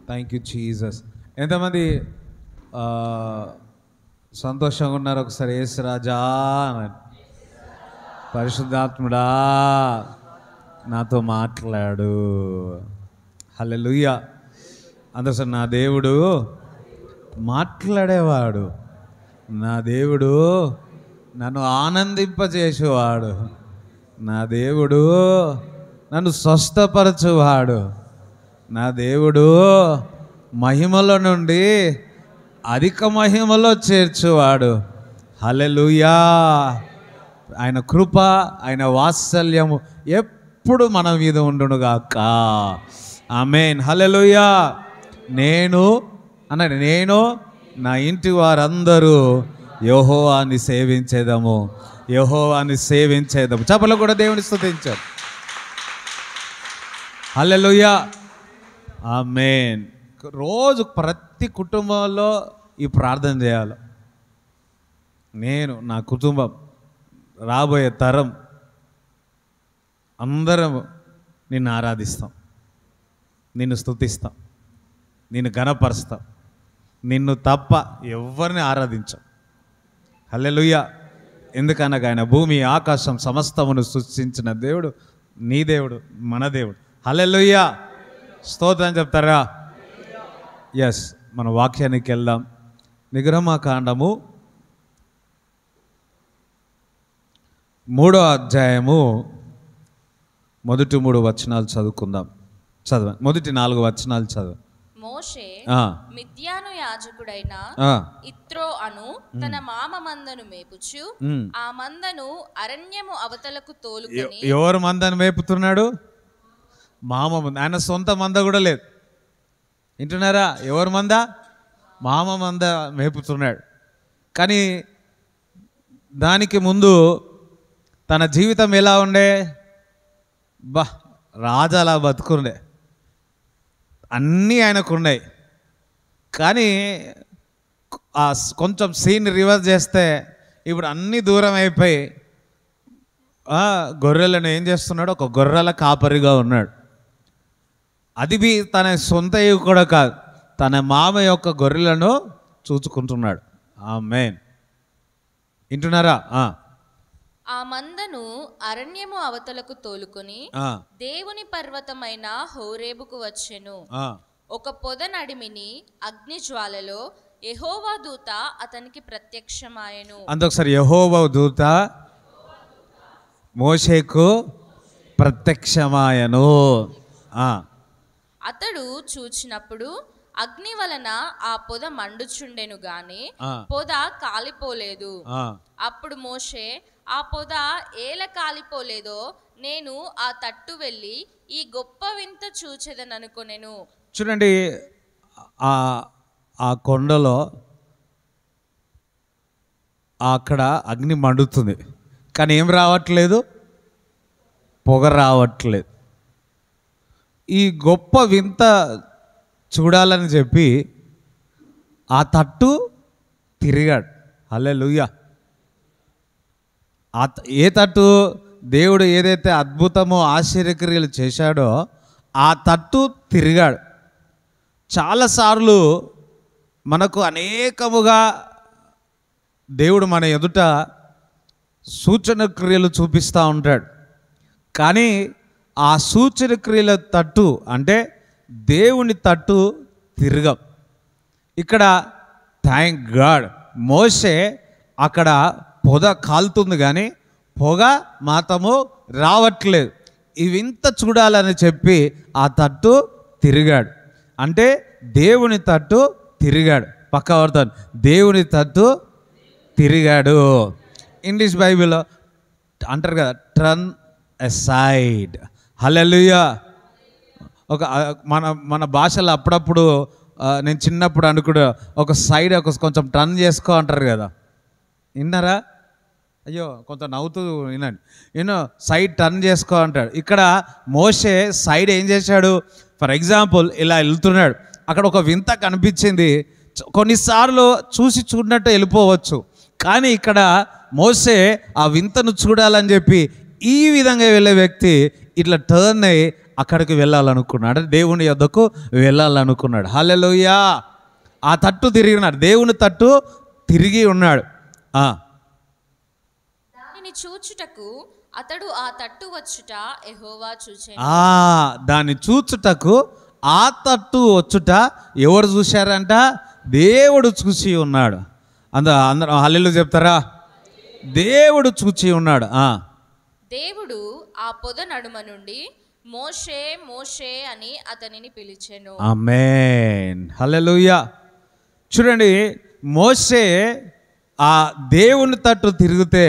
Thank you Jesus. ఎంతమంది సంతోషంగా ఉన్నారు? ఒకసారి యేసు రాజా అనండి. పరిశుద్ధాత్ముడా నాతో మాట్లాడు. హల్లెలూయా. అందరూ నా దేవుడు మాట్లాడేవాడు, నా దేవుడు నన్ను ఆనందింపజేసేవాడు, నా దేవుడు నన్ను స్వస్థపరచువాడు, నా దేవుడు మహిమలో నుండి అధిక మహిమలో చేర్చువాడు. హల్లెలూయా. ఆయన కృప, ఆయన వాత్సల్యము ఎప్పుడు మన మీద ఉండునుగాక. ఆమేన్. హల్లెలూయా. నేను నా ఇంటి వారందరూ యెహోవాని సేవించేదము, యెహోవాని సేవించేదము. చప్పట్లు కూడా దేవుని స్తుతించారు. హల్లెలూయా. ఆమేన్. రోజు ప్రతి కుటుంబంలో ఈ ప్రార్థన చేయాలి. నేను, నా కుటుంబం, రాబోయే తరం అందరం నిన్ను ఆరాధిస్తాం, నిన్ను స్తుతిస్తాం, నిన్ను ఘనపరుస్తాం. నిన్ను తప్ప ఎవరిని ఆరాధించాం. హల్లెలూయా. ఎందుకనగా ఆయన భూమి ఆకాశం సమస్తమును సృష్టించిన దేవుడు నీ దేవుడు, మన దేవుడు. హల్లెలూయా. స్తోత్రం చెప్తారా? ఎస్. మన వాక్యానికి వెళ్దాం. నిర్గమకాండము 3వ అధ్యాయము మొదటి 3 వచనాలు చదువుకుందాం. చదవండి. మొదటి 4 వచనాలు చదువు. మోషే మిద్యాను యాజకుడైన ఇత్రో అను తన మామ మందను మేపుచు ఆ మందను అరణ్యము అవతలకు తోలుకొని. ఎవరు మందను మేపుతున్నాడు? మామ మంద. ఆయన సొంత మంద కూడా లేదు. వింటున్నారా? ఎవరు మంద? మామ మంద మేపుతున్నాడు. కానీ దానికి ముందు తన జీవితం ఎలా ఉండే? రాజాలా బతుకుండే, అన్నీ ఆయనకున్నాయి. కానీ కొంచెం సీన్ రివర్స్ చేస్తే ఇప్పుడు అన్నీ దూరం అయిపోయి గొర్రెలను ఏం చేస్తున్నాడు? ఒక గొర్రెల కాపరిగా ఉన్నాడు. అది తన సొంత కూడా కాదు, తన మామ యొక్క గొర్రెలను చూసుకుంటున్నాడు. ఆమేన్. వింటున్నారా? ఆ మందను అరణ్యము అవతలకు తోలుకొని దేవుని పర్వతమైన హోరేబుకు వచ్చెను. ఒక పొద నడిమిని అగ్ని జ్వాలలో యెహోవా దూత అతనికి ప్రత్యక్షమాయెను. అందుకొకసారి యెహోవా దూత మోషేకు ప్రత్యక్షమాయెను. అతడు చూచినప్పుడు అగ్ని వలన ఆ పొద మండుచుండెను గాని పొద కాలిపోలేదు. అప్పుడు మోషే, ఆ పొద ఏల కాలిపోలేదో నేను ఆ తట్టు వెళ్ళి ఈ గొప్ప వింత చూచెదననుకొనెను. చూడండి, ఆ కొండలో అక్కడ అగ్ని మండుతుంది, కానీ ఏం రావట్లేదు? పొగ రావట్లేదు. ఈ గొప్ప వింత చూడాలని చెప్పి ఆ తట్టు తిరిగాడు. హల్లెలూయా. ఏ తట్టు? దేవుడు ఏదైతే అద్భుతమో ఆశ్చర్యక్రియలు చేశాడో ఆ తట్టు తిరిగాడు. చాలాసార్లు మనకు అనేకముగా దేవుడు మన ఎదుట సూచన క్రియలు చూపిస్తూ ఉంటాడు. కానీ ఆ సూచన క్రియల తట్టు అంటే దేవుని తట్టు తిరగం. ఇక్కడ థ్యాంక్ గాడ్ మోషే అక్కడ పొద కాలుతుంది కానీ పొగ మాత్రము రావట్లేదు. ఇవింత చూడాలని చెప్పి ఆ తట్టు తిరిగాడు. అంటే దేవుని తట్టు తిరిగాడు. పక్క వాడుతాను, దేవుని తట్టు తిరిగాడు. ఇంగ్లీష్ బైబిల్లో అంటారు కదా, టర్న్ అసైడ్. హల్లెలూయా. మన భాషలో అప్పుడప్పుడు నేను చిన్నప్పుడు అనుకున్నా, ఒక సైడ్ కొంచెం టర్న్ చేసుకో అంటారు కదా. విన్నారా? అయ్యో కొంచెం నవ్వుతూ వినండి. సైడ్ టర్న్ చేసుకో అంటాడు. ఇక్కడ మోషే సైడ్ ఏం చేశాడు? ఫర్ ఎగ్జాంపుల్ ఇలా వెళ్తున్నాడు, అక్కడ ఒక వింత కనిపించింది. కొన్నిసార్లు చూడనట్టు వెళ్ళిపోవచ్చు, కానీ ఇక్కడ మోషే ఆ వింతను చూడాలని చెప్పి ఈ విధంగా వెళ్ళే వ్యక్తి ఇట్లా టర్న్ అయ్యి అక్కడికి వెళ్ళాలనుకున్నాడు, దేవుని యొద్దకు వెళ్ళాలనుకున్నాడు. హల్లెలూయా. ఆ తట్టు తిరిగి ఉన్నాడు, దేవుని తట్టు తిరిగి ఉన్నాడు. దానిని చూచుటకు అతడు ఆ తట్టు వచ్చుట యెహోవా చూచెను. దాన్ని చూచుటకు ఆ తట్టు వచ్చుట ఎవరు చూశారంట? దేవుడు చూసి ఉన్నాడు. అందరూ హల్లెలూయా చెప్తారా? దేవుడు చూచి ఉన్నాడు. దేవుడు ఆ పొద నడుమ నుండి మోషే మోషే అని అతనిని పిలిచెను. ఆమేన్, హల్లెలూయా. చూడండి, మోషే ఆ దేవుని తట్టు తిరిగితే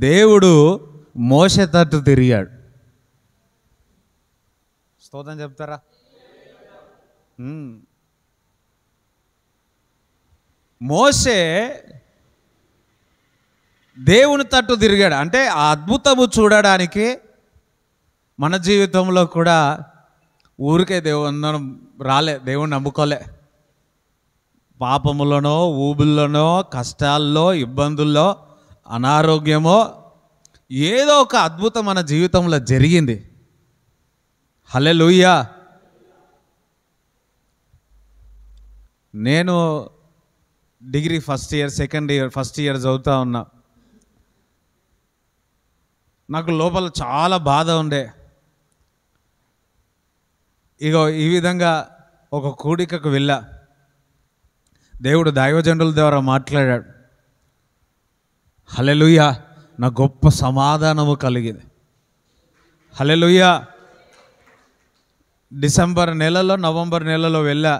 దేవుడు మోషే తట్టు తిరిగాడు. స్తోత్రం చెప్తారా? మోషే దేవుని తట్టు తిరిగాడు. అంటే ఆ అద్భుతము చూడడానికి మన జీవితంలో కూడా ఊరికే దేవుని రాలే, దేవుని నమ్ముకోలే. పాపములోనో, ఊబుల్లోనో, కష్టాల్లో, ఇబ్బందుల్లో, అనారోగ్యమో ఏదో ఒక అద్భుతం మన జీవితంలో జరిగింది. హల్లెలూయా. నేను డిగ్రీ ఫస్ట్ ఇయర్ చదువుతా ఉన్నా. నాకు లోపల చాలా బాధ ఉండే. ఇగో ఈ విధంగా ఒక కూడికకు వెళ్ళా. దేవుడు దైవజనుల ద్వారా మాట్లాడాడు. హల్లెలూయా. నా గొప్ప సమాధానము కలిగింది. హల్లెలూయా. డిసెంబర్ నెలలో, నవంబర్ నెలలో వెళ్ళా.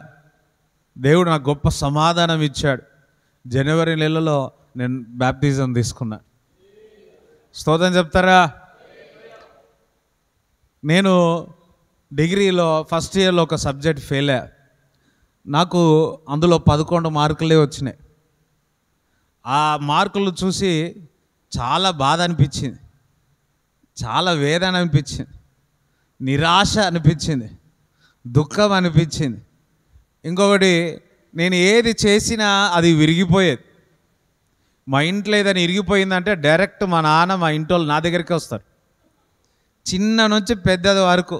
దేవుడు నాకు గొప్ప సమాధానం ఇచ్చాడు. జనవరి నెలలో నేను బాప్టిజం తీసుకున్నా. స్తోత్రం చెప్తారా? నేను డిగ్రీలో ఫస్ట్ ఇయర్లో ఒక సబ్జెక్ట్ ఫెయిల్ అయ్యా. నాకు అందులో 11 మార్కులే వచ్చినాయి. ఆ మార్కులు చూసి చాలా బాధ అనిపించింది, చాలా వేదన అనిపించింది, నిరాశ అనిపించింది, దుఃఖం అనిపించింది. ఇంకొకటి, నేను ఏది చేసినా అది విరిగిపోయేది. మా ఇంట్లో ఏదైనా ఇరిగిపోయిందంటే డైరెక్ట్ మా నాన్న, మా ఇంటి వాళ్ళు నా దగ్గరికి వస్తారు, చిన్న నుంచి పెద్దది వరకు.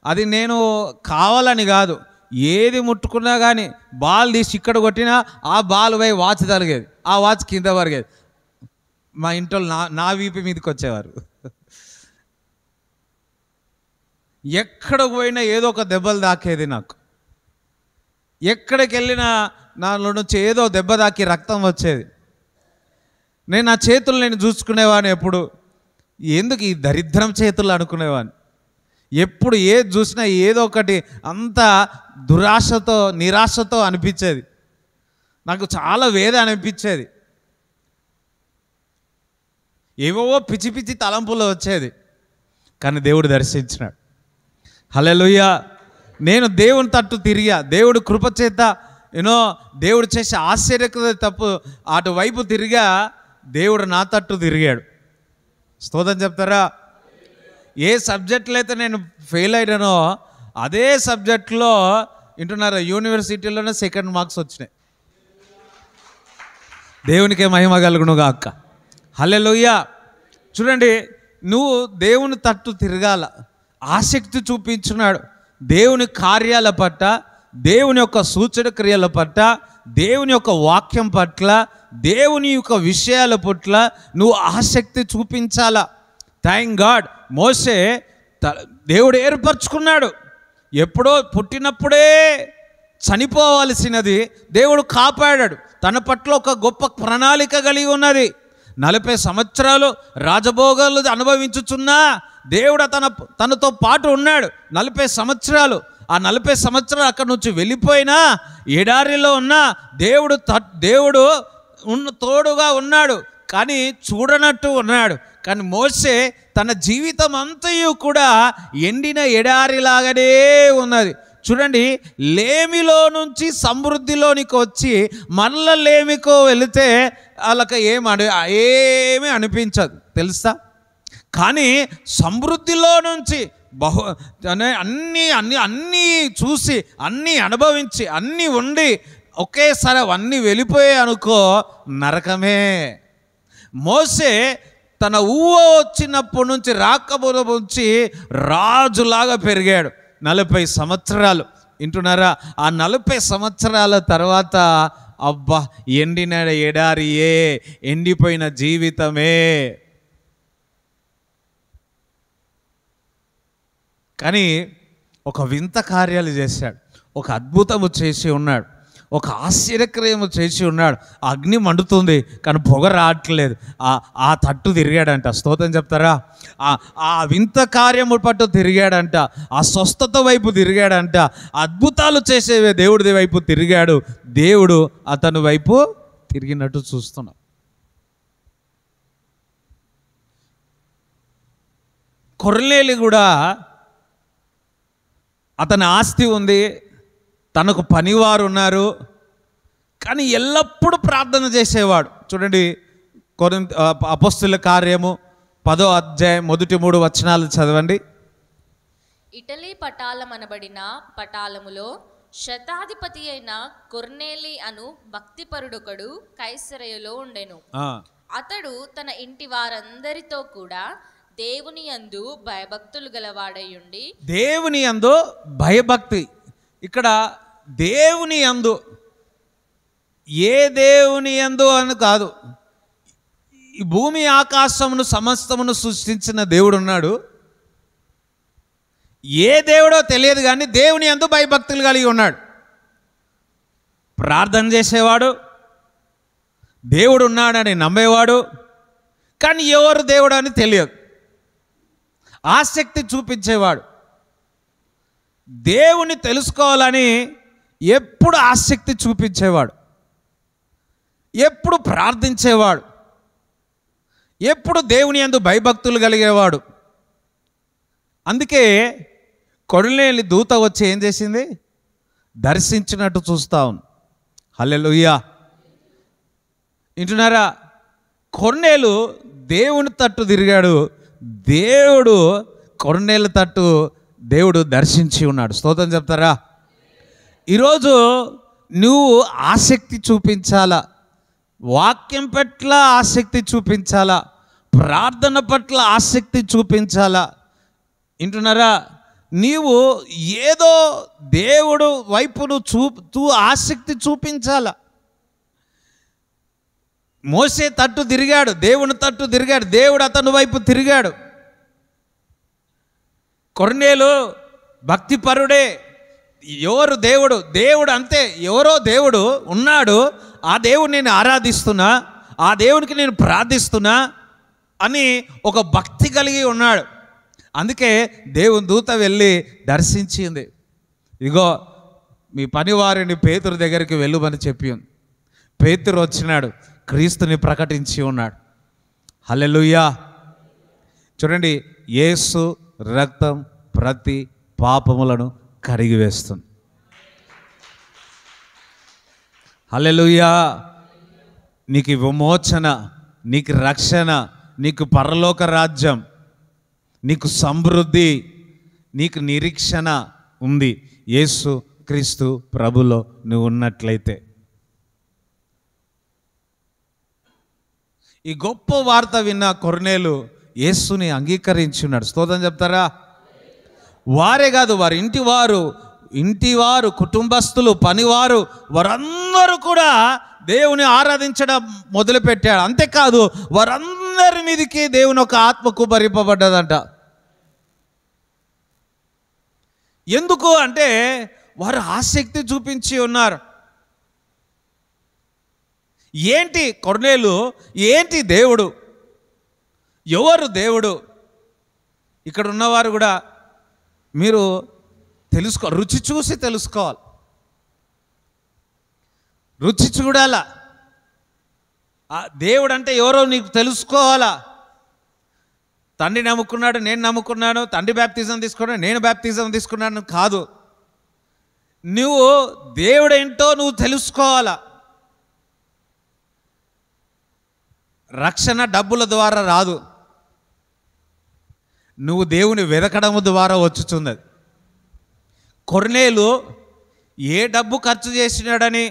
అది నేను కావాలని కాదు, ఏది ముట్టుకున్నా కానీ బాల్ తీసి ఇక్కడ కొట్టినా ఆ బాల్ పోయి వాచ్ తలిగేది, ఆ వాచ్ కింద పరిగేది. మా ఇంట్లో నా వీపు మీదకి వచ్చేవారు. ఎక్కడ పోయినా ఏదో ఒక దెబ్బలు తాకేది నాకు. ఎక్కడికి వెళ్ళినా నాలో నుంచి ఏదో దెబ్బ తాకి రక్తం వచ్చేది. నేను నా చేతులు నేను చూసుకునేవాడిని. ఎప్పుడు ఎందుకు ఈ దరిద్రం చేతులు అనుకునేవాడిని. ఎప్పుడు ఏది చూసినా ఏదో ఒకటి అంత దురాశతో, నిరాశతో అనిపించేది. నాకు చాలా వేదన అనిపించేది. ఏవో పిచ్చి పిచ్చి తలంపులు వచ్చేది. కానీ దేవుడు దర్శించినాడు. హల్లెలూయా. నేను దేవుని తట్టు తిరిగా. దేవుడు కృపచేత దేవుడు చేసే ఆశ్చర్యక తప్పు అటువైపు తిరిగా. దేవుడు నా తట్టు తిరిగాడు. స్తోత్రం చెప్తారా? ఏ సబ్జెక్టులో అయితే నేను ఫెయిల్ అయినానో అదే సబ్జెక్టులో వింటున్నారా, యూనివర్సిటీలోనే 2nd మార్క్స్ వచ్చినాయి. దేవునికే మహిమ కలుగును గాక. హల్లెలూయా. చూడండి, నువ్వు దేవుని తట్టు తిరగాల. ఆసక్తి చూపించున్నాడు దేవుని కార్యాల పట్ల, దేవుని యొక్క సూచన క్రియల పట్ల, దేవుని యొక్క వాక్యం పట్ల, దేవుని యొక్క విషయాల పట్ల నువ్వు ఆసక్తి చూపించాలా. థ్యాంక్ గాడ్, మోషే దేవుడు ఏర్పరచుకున్నాడు. ఎప్పుడో పుట్టినప్పుడే చనిపోవాల్సినది దేవుడు కాపాడాడు. తన పట్ల ఒక గొప్ప ప్రణాళిక కలిగి ఉన్నది. 40 సంవత్సరాలు రాజభోగాలు అనుభవించుచున్నా దేవుడు తనతో పాటు ఉన్నాడు. 40 సంవత్సరాలు. ఆ 40 సంవత్సరాలు అక్కడి నుంచి వెళ్ళిపోయినా, ఎడారిలో ఉన్న దేవుడు తోడుగా ఉన్నాడు, కానీ చూడనట్టు ఉన్నాడు. కానీ మోషే తన జీవితం అంతయు కూడా ఎండిన ఎడారిలాగానే ఉన్నది. చూడండి, లేమిలో నుంచి సమృద్ధిలోనికి వచ్చి మళ్ళా లేమికో వెళితే వాళ్ళకి ఏమీ అనిపించదు తెలుసా. కానీ సమృద్ధిలో నుంచి అన్నీ చూసి, అన్నీ అనుభవించి, అన్నీ ఉండి ఒకేసారి అవన్నీ వెళ్ళిపోయాయి అనుకో, నరకమే. మోషే తన ఊహ వచ్చినప్పటి నుంచి రాకబోల నుంచి రాజులాగా పెరిగాడు. 40 సంవత్సరాలు వింటున్నారా? ఆ 40 సంవత్సరాల తర్వాత అబ్బా ఎండిన ఎడారియే, ఎండిపోయిన జీవితమే. కానీ ఒక వింత కార్యాలు చేశాడు, ఒక అద్భుతము చేసి ఉన్నాడు, ఒక ఆశ్చర్యక్రియము చేసి ఉన్నాడు. అగ్ని మండుతుంది కానీ పొగ రావట్లేదు. ఆ తట్టు తిరిగాడంట. స్తోత్రం చెప్తారా? ఆ వింత కార్యము పట్టు తిరిగాడంట, ఆ స్వస్థత వైపు తిరిగాడంట, అద్భుతాలు చేసే దేవుడి వైపు తిరిగాడు. దేవుడు అతని వైపు తిరిగినట్టు చూస్తున్నాం. కొర్నేలి కూడా అతని ఆస్తి ఉంది, తనకు పనివారు ఉన్నారు, కానీ ఎల్లప్పుడూ ప్రార్థన చేసేవాడు. చూడండి, అపోస్తుల కార్యము 10వ అధ్యాయం మొదటి 3 వచనాలు చదవండి. ఇటలీ పటాలమనబడిన పటాలములో శతాధిపతి అయిన కొర్నేలి అను భక్తిపరుడొకడు కైసరయలో ఉండెను. అతడు తన ఇంటి వారందరితో కూడా దేవుని యందు భయభక్తులు గలవాడై ఉండి. దేవుని యందు భయభక్తి. ఇక్కడ దేవుని యందు, ఏ దేవుని యందు అని కాదు, ఈ భూమి ఆకాశమును సమస్తమును సృష్టించిన దేవుడు ఉన్నాడు. ఏ దేవుడో తెలియదు కానీ దేవుని యందు భయభక్తులు కలిగి ఉన్నాడు. ప్రార్థన చేసేవాడు, దేవుడు ఉన్నాడని నమ్మేవాడు, కానీ ఎవరు దేవుడు అని తెలియదు. ఆసక్తి చూపించేవాడు, దేవుని తెలుసుకోవాలని ఎప్పుడు ఆసక్తి చూపించేవాడు, ఎప్పుడు ప్రార్థించేవాడు, ఎప్పుడు దేవుని యందు భయభక్తులు కలిగేవాడు. అందుకే కొర్నేలి దూత వచ్చి ఏం చేసింది? దర్శించినట్టు చూస్తా ఉంది. హల్లెలూయా. వింటున్నారా? కొర్నేలు దేవుని తట్టు తిరిగాడు, దేవుడు కొర్నేలు తట్టు దేవుడు దర్శించి ఉన్నాడు. స్తోత్రం చెప్తారా? ఈరోజు నువ్వు ఆసక్తి చూపించాలా, వాక్యం పట్ల ఆసక్తి చూపించాలా, ప్రార్థన పట్ల ఆసక్తి చూపించాలా. వింటున్నారా? నీవు ఏదో దేవుడు వైపును చూపుతూ ఆసక్తి చూపించాలా. మోసే తట్టు తిరిగాడు, దేవుని తట్టు తిరిగాడు, దేవుడు అతని వైపు తిరిగాడు. కొర్నేలు భక్తిపరుడే. ఎవరు దేవుడు? దేవుడు అంతే, ఎవరో దేవుడు ఉన్నాడు, ఆ దేవుడిని నేను ఆరాధిస్తున్నా, ఆ దేవునికి నేను ప్రార్థిస్తున్నా అని ఒక భక్తి కలిగి ఉన్నాడు. అందుకే దేవుని దూత వెళ్ళి దర్శించింది. ఇదిగో మీ పనివారిని పేతురు దగ్గరికి వెళ్ళమని చెప్పి ఉంది. పేతురు వచ్చినాడు, క్రీస్తుని ప్రకటించి ఉన్నాడు. హల్లెలూయా. చూడండి, యేసు రక్తం ప్రతి పాపములను కడిగివేస్తుంది. హల్లెలూయా. నీకు విమోచన, నీకు రక్షణ, నీకు పరలోక రాజ్యం, నీకు సమృద్ధి, నీకు నిరీక్షణ ఉంది యేసు క్రీస్తు ప్రభులో నువ్వు ఉన్నట్లయితే. ఈ గొప్ప వార్త విన్న కొర్నేలు యేసుని అంగీకరించున్నాడు. స్తోత్రం చెప్తారా? వారే కాదు, వారి ఇంటివారు, కుటుంబస్తులు, పనివారు, వారందరూ కూడా దేవుని ఆరాధించడం మొదలుపెట్టాడు. అంతేకాదు, వారందరి మీదకి దేవుని ఒక ఆత్మ కుమ్మరింపబడ్డదంట. ఎందుకు అంటే వారు ఆసక్తి చూపించి ఉన్నారు. ఏంటి కొర్నేలు? ఏంటి దేవుడు? ఎవరు దేవుడు? ఇక్కడ ఉన్నవారు కూడా మీరు రుచి చూసి తెలుసుకోవాలి, రుచి చూడాలా. దేవుడు అంటే ఎవరో నీకు తెలుసుకోవాలా. తండ్రి నమ్ముకున్నాడు, నేను నమ్ముకున్నాను, తండ్రి బ్యాప్తిజం తీసుకున్నాడు, నేను బ్యాప్తిజం తీసుకున్నాను కాదు. నువ్వు దేవుడేంటో నువ్వు తెలుసుకోవాలా. రక్షణ డబ్బుల ద్వారా రాదు, నువ్వు దేవుని వెదకడము ద్వారా వచ్చుచున్నది. కొర్నేలు ఏ డబ్బు ఖర్చు చేసినాడని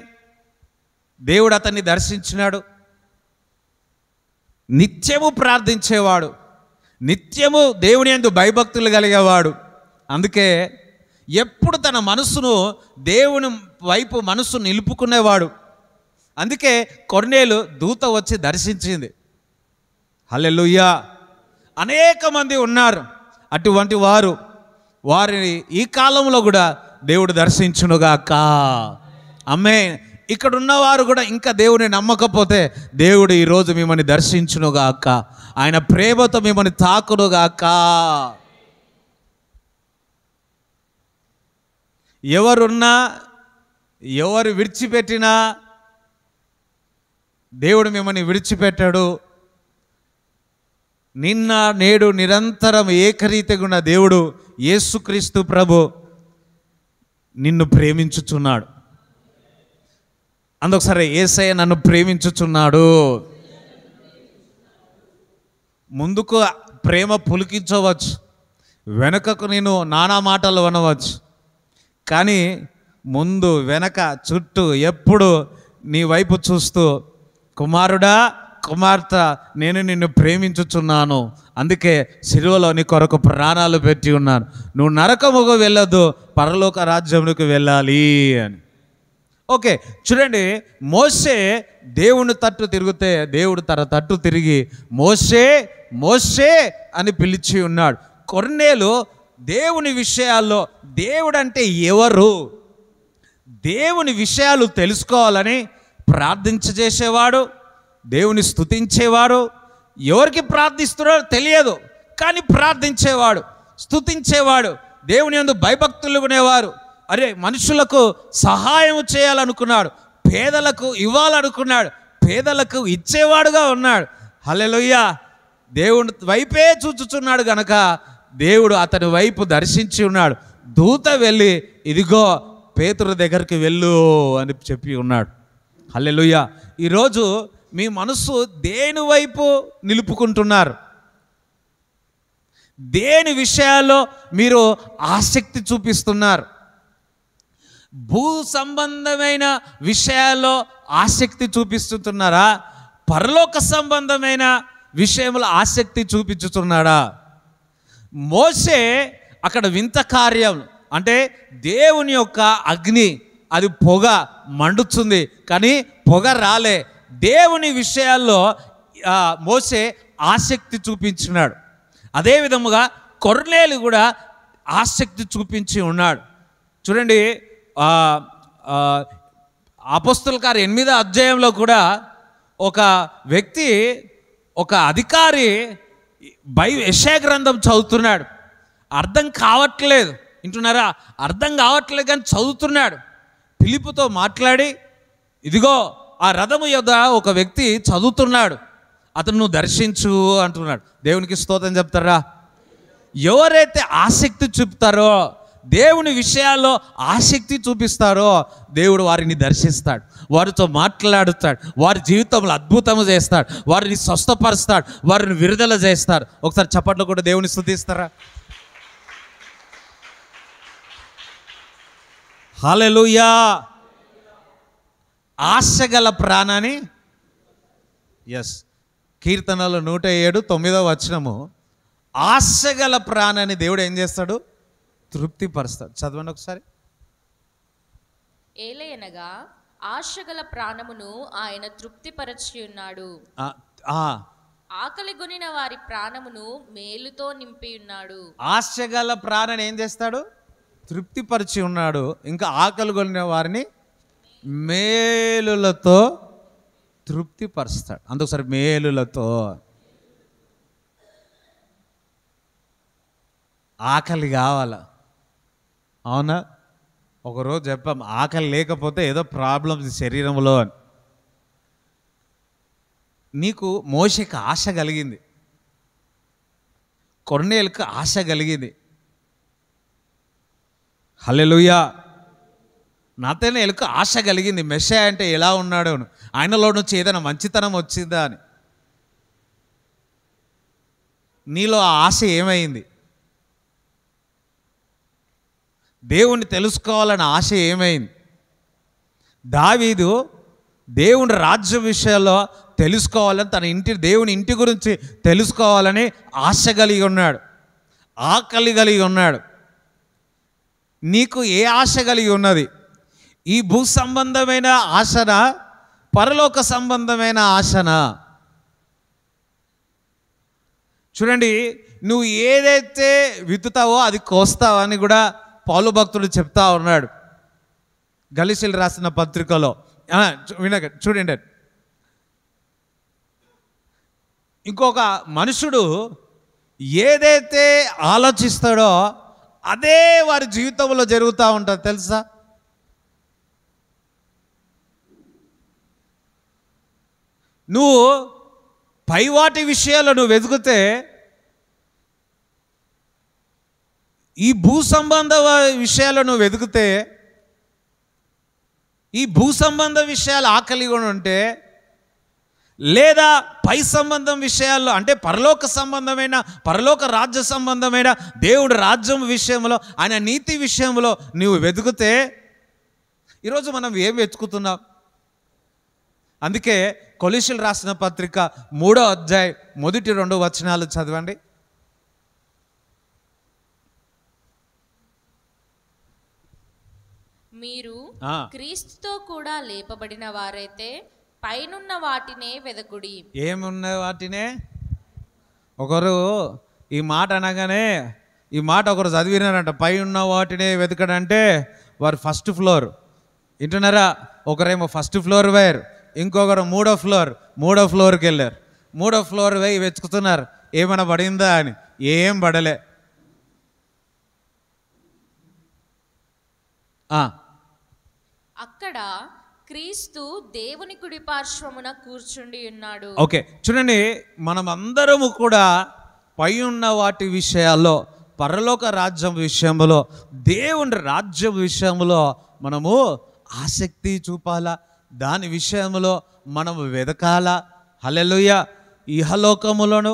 దేవుడు అతన్ని దర్శించినాడు? నిత్యము ప్రార్థించేవాడు, నిత్యము దేవుని యందు భయభక్తులు కలిగేవాడు. అందుకే ఎప్పుడు తన మనసును దేవుని వైపు మనసు నిలుపుకునేవాడు. అందుకే కొర్నేలు దూత వచ్చి దర్శించింది. హల్లెలూయా. అనేక మంది ఉన్నారు అటువంటి వారు, వారిని ఈ కాలంలో కూడా దేవుడు దర్శించునుగాక. ఆమేన్. ఇక్కడ ఉన్నవారు కూడా ఇంకా దేవుని నమ్మకపోతే దేవుడు ఈరోజు మిమ్మల్ని దర్శించునుగాక, ఆయన ప్రేమతో మిమ్మల్ని తాకునుగాక. ఎవరున్నా ఎవరు విడిచిపెట్టినా దేవుడు మిమ్మల్ని విడిచిపెట్టాడు. నిన్న నేడు నిరంతరం ఏకరీతిగా ఉన్న దేవుడు యేసుక్రీస్తు ప్రభు నిన్ను ప్రేమించుచున్నాడు. అందుకొకసారి యేసయ్య నన్ను ప్రేమించుచున్నాడు. ముందుకు ప్రేమ పులికించవచ్చు, వెనకకు నేను నానా మాటలు అనవచ్చు, కానీ ముందు వెనక చుట్టూ ఎప్పుడు నీ వైపు చూస్తూ, కుమారుడా కుమార్తె నేను నిన్ను ప్రేమించుచున్నాను, అందుకే సిలువలో నీ కొరకు ప్రాణాలు పెట్టి ఉన్నాను, నువ్వు నరకముకు వెళ్ళొద్దు, పరలోక రాజ్యమునికి వెళ్ళాలి అని. ఓకే, చూడండి, మోషే దేవుని తట్టు తిరిగితే దేవుడు తన తట్టు తిరిగి మోషే మోషే అని పిలిచి ఉన్నాడు. కొర్నేలు దేవుని విషయాల్లో దేవుడు అంటే ఎవరు, దేవుని విషయాలు తెలుసుకోవాలని ప్రార్థించేవాడు, దేవుని స్తుతించేవాడు. ఎవరికి ప్రార్థిస్తున్నాడో తెలియదు కానీ ప్రార్థించేవాడు, స్తుతించేవాడు, దేవుని యందు భయభక్తులు ఉండేవారు. అరే, మనుషులకు సహాయం చేయాలనుకున్నాడు, పేదలకు ఇవ్వాలనుకున్నాడు, పేదలకు ఇచ్చేవాడుగా ఉన్నాడు. హల్లెలూయా. దేవుని వైపే చూచుచున్నాడు గనక దేవుడు అతని వైపు దర్శించి ఉన్నాడు. దూత వెళ్ళి ఇదిగో పేతురు దగ్గరికి వెళ్ళు అని చెప్పి ఉన్నాడు. హల్లెలూయా. ఈరోజు మీ మనసు దేని వైపు నిలుపుకుంటున్నారు? దేని విషయాల్లో మీరు ఆసక్తి చూపిస్తున్నారు? భూ సంబంధమైన విషయాల్లో ఆసక్తి చూపిస్తున్నారా? పరలోక సంబంధమైన విషయంలో ఆసక్తి చూపించుతున్నాడా? మోషే అక్కడ వింత కార్యం అంటే దేవుని యొక్క అగ్ని, అది పొగ మండుతుంది కానీ పొగ రాలే. దేవుని విషయాల్లో మోషే ఆసక్తి చూపించినాడు. అదేవిధముగా కొర్నేలు కూడా ఆసక్తి చూపించి ఉన్నాడు. చూడండి, అపోస్తలుల కార్యం 8వ అధ్యాయంలో కూడా ఒక వ్యక్తి, ఒక అధికారి యెషయా గ్రంథం చదువుతున్నాడు. అర్థం కావట్లేదు, వింటున్నారా? అర్థం కావట్లేదు కానీ చదువుతున్నాడు. ఫిలిప్పుతో మాట్లాడి ఇదిగో ఆ రథము యొద్ద ఒక వ్యక్తి చదువుతున్నాడు, అతను నువ్వు దర్శించు అంటున్నాడు. దేవునికి స్తోత్రం చెప్తారా? ఎవరైతే ఆసక్తి చూపుతారో, దేవుని విషయాల్లో ఆసక్తి చూపిస్తారో దేవుడు వారిని దర్శిస్తాడు, వారితో మాట్లాడుతాడు, వారి జీవితంలో అద్భుతము చేస్తాడు, వారిని స్వస్థపరుస్తాడు, వారిని విడుదల చేస్తాడు. ఒకసారి చప్పట్లు కూడా దేవుని స్తుతిస్తారా? హల్లెలూయా. ఆశగల ప్రాణాన్ని, ఎస్, కీర్తనలు 107:9 వచనము, ఆశగల ప్రాణాన్ని దేవుడు ఏం చేస్తాడు? తృప్తిపరుస్తాడు. చదవండి ఒకసారి. ఏలయనగా ఆశగల ప్రాణమును ఆయన తృప్తిపరచి ఉన్నాడు, ఆకలి గొనిన వారి ప్రాణమును మేలుతో నింపి ఉన్నాడు. ఆశగల ప్రాణాన్ని ఏం చేస్తాడు? తృప్తిపరిచి ఉన్నాడు. ఇంకా ఆకలి గొనిన వారిని మేలులతో తృప్తిపరుస్తాడు. అందుకోసారి మేలులతో. ఆకలి కావాలా? అవునా? ఒకరోజు చెప్పాం, ఆకలి లేకపోతే ఏదో ప్రాబ్లమ్స్ శరీరంలో అని. నీకు మోషేకి ఆశ కలిగింది, కొర్నేలుకు ఆశ కలిగింది. హల్లెలూయా. నతనేలుకు ఆశ కలిగింది, మెస్సీయా అంటే ఎలా ఉన్నాడు, ఆయనలో నుంచి ఏదైనా మంచితనం వచ్చిందా అని. నీలో ఆ ఆశ ఏమైంది? దేవుణ్ణి తెలుసుకోవాలన్న ఆశ ఏమైంది? దావీదు దేవుని రాజ్య విషయాల్లో తెలుసుకోవాలని, తన దేవుని ఇంటి గురించి తెలుసుకోవాలని ఆశ కలిగి ఉన్నాడు, ఆకలి కలిగి ఉన్నాడు. నీకు ఏ ఆశ కలిగి ఉన్నది? ఈ భూ సంబంధమైన ఆశనా, పరలోక సంబంధమైన ఆశనా? చూడండి, నువ్వు ఏదైతే విత్తుతావో అది కోస్తావని కూడా పౌలు భక్తుడు చెప్తా ఉన్నాడు గలీషీయులు రాసిన పత్రికలో. చూడండి, ఇంకొక మనుషుడు ఏదైతే ఆలోచిస్తాడో అదే వారి జీవితంలో జరుగుతూ ఉంటుంది, తెలుసా? నువ్వు పైవాటి విషయాలు నువ్వు వెతికితే ఈ భూ సంబంధ విషయాలు నువ్వు వెతికితే, ఈ భూ సంబంధ విషయాలు ఆకలి కూడా ఉంటే, లేదా పై సంబంధం విషయాల్లో అంటే పరలోక సంబంధమైన, పరలోక రాజ్య సంబంధమైన దేవుడు రాజ్యం విషయంలో, ఆయన నీతి విషయంలో నువ్వు వెతికితే, ఈరోజు మనం ఏం వెతుకుతున్నాం? అందుకే కొలస్సీయులు రాసిన పత్రిక 3వ అధ్యాయం మొదటి 2 వచనాలు చదవండి. మీరు క్రీస్తుతో కూడా లేపబడిన వారైతే పైనున్న వాటినే వెదకుడి. ఏమున్న వాటినే? ఒకరు ఈ మాట అనగానే, ఈ మాట ఒకరు చదివినారంట, పై ఉన్న వాటినే వెతకడంటే వారు ఫస్ట్ ఫ్లోర్ వింటున్నారా? ఒకరేమో ఫస్ట్ ఫ్లోర్ పోయారు, ఇంకొకరు మూడో ఫ్లోర్కి వెళ్ళారు. 3వ ఫ్లోర్ పోయి వెతుకుతున్నారు ఏమైనా పడిందా అని. ఏం పడలే. అక్కడ క్రీస్తు దేవుని కుడి పార్శ్వమున కూర్చుండి ఉన్నాడు. ఓకే, చూడండి, మనం అందరము కూడా పై ఉన్న వాటి విషయాల్లో, పరలోక రాజ్యం విషయంలో, దేవుని రాజ్యం విషయంలో మనము ఆసక్తి చూపాలా, దాని విషయంలో మనము వెదకాలా. హల్లెలూయా. ఇహలోకములను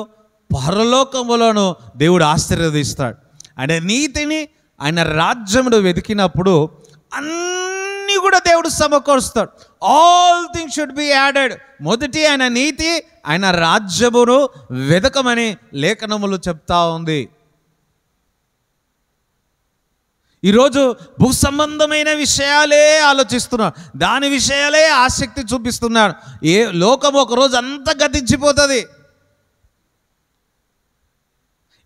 పరలోకములను దేవుడు ఆశీర్వదిస్తాడు. ఆయన నీతిని, ఆయన రాజ్యమును వెతికినప్పుడు అన్నీ కూడా దేవుడు సమకూరుస్తాడు. All things should be added. మొదటి ఆయన నీతి, ఆయన రాజ్యమును వెతకమని లేఖనములు చెప్తా ఉంది. ఈరోజు భూ సంబంధమైన విషయాలే ఆలోచిస్తున్నాడు, దాని విషయాలే ఆసక్తి చూపిస్తున్నాడు. లోకం ఒకరోజు అంతా గతించిపోతుంది,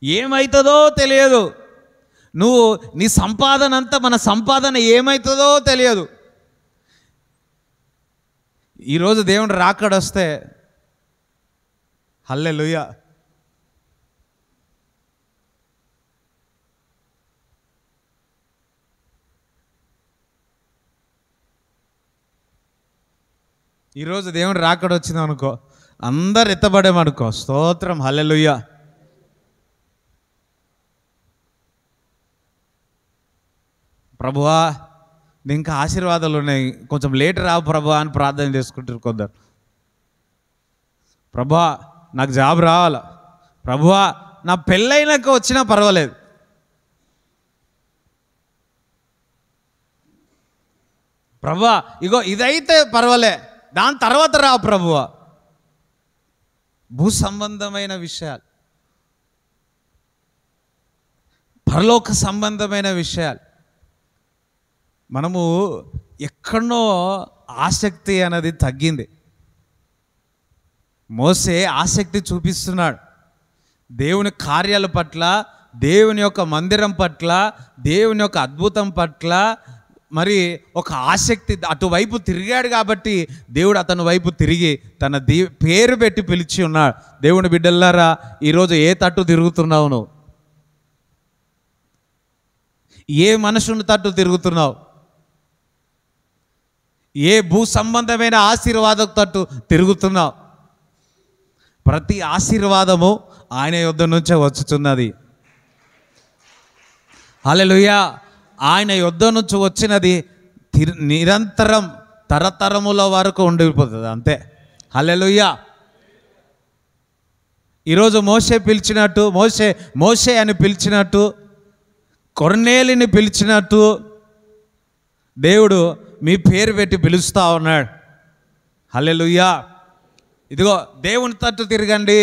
ఏమవుతుందో తెలియదు. నువ్వు నీ సంపాదన అంతా, మన సంపాదన ఏమవుతుందో తెలియదు. ఈరోజు దేవుడు రాకడొస్తే హల్లెలూయా, ఈరోజు దేవుడు రాకడొచ్చింది అనుకో, అందరు ఎత్తబడేమనుకో, స్తోత్రం, హల్లెలూయా. ప్రభువా ఇంకా ఆశీర్వాదాలు ఉన్నాయి, కొంచెం లేట్ రావు ప్రభువా అని ప్రార్థన చేసుకుంటారు కొందరు. ప్రభువా నాకు జాబ్ రావాలా, ప్రభువా నా పెళ్ళైనాక వచ్చినా పర్వాలేదు, ప్రభువా ఇగో ఇదైతే పర్వాలే, దాని తర్వాత రా ప్రభువా. భూ సంబంధమైన విషయాలు, పరలోక సంబంధమైన విషయాలు, మనము ఎక్కడో ఆసక్తి అనేది తగ్గింది. మోసే ఆసక్తి చూపిస్తున్నాడు దేవుని కార్యాల పట్ల, దేవుని యొక్క మందిరం పట్ల, దేవుని యొక్క అద్భుతం పట్ల. మరి ఒక ఆసక్తి అటువైపు తిరిగాడు కాబట్టి దేవుడు అతని వైపు తిరిగి తన పేరు పెట్టి పిలిచి ఉన్నాడు. దేవుని బిడ్డలారా, ఈరోజు ఏ తట్టు తిరుగుతున్నావు? నువ్వు ఏ మనుషుని తట్టు తిరుగుతున్నావు? ఏ భూ సంబంధమైన ఆశీర్వాదం తట్టు తిరుగుతున్నావు? ప్రతి ఆశీర్వాదము ఆయన యొద్ద నుంచే వచ్చుతున్నది. హల్లెలూయా. ఆయన యొద్ద నుంచి వచ్చినది నిరంతరం తరతరముల వరకు ఉండిపోతుంది, అంతే. హల్లెలూయా. ఈరోజు మోషే పిలిచినట్టు, మోషే అని పిలిచినట్టు, కొర్నేలిని పిలిచినట్టు దేవుడు మీ పేరు పెట్టి పిలుస్తూ ఉన్నాడు. హల్లెలూయా. ఇదిగో దేవుని తట్టు తిరగండి,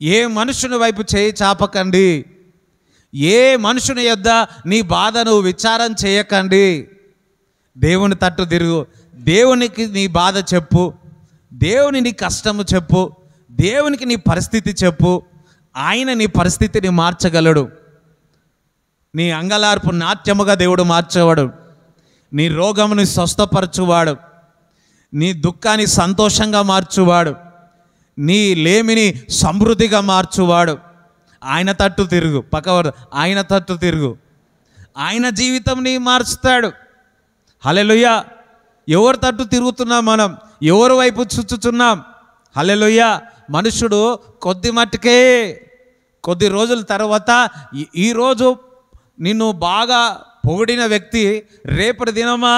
ఏ మనుషుని వైపు చేయి చాపకండి, ఏ మనుషుని యొద్ద నీ బాధను విచారం చేయకండి. దేవుని తట్టు తిరుగు, దేవునికి నీ బాధ చెప్పు, దేవుని నీ కష్టము చెప్పు, దేవునికి నీ పరిస్థితి చెప్పు. ఆయన నీ పరిస్థితిని మార్చగలడు. నీ అంగలార్పు నాట్యముగా దేవుడు మార్చేవాడు, నీ రోగముని స్వస్థపరచువాడు, నీ దుఃఖాన్ని సంతోషంగా మార్చువాడు, నీ లేమిని సమృద్ధిగా మార్చువాడు. ఆయన తట్టు తిరుగు, పక్కవాడు ఆయన తట్టు తిరుగు, ఆయన జీవితం నీ మార్చుతాడు. హల్లెలూయా. ఎవరి తట్టు తిరుగుతున్నాం మనం? ఎవరి వైపు చుచ్చుచున్నాం? హల్లెలూయా. మనుషుడు కొద్ది మట్టుకే, కొద్ది రోజుల తర్వాత ఈరోజు నిన్ను బాగా పొగిడిన వ్యక్తి రేపటి దినమా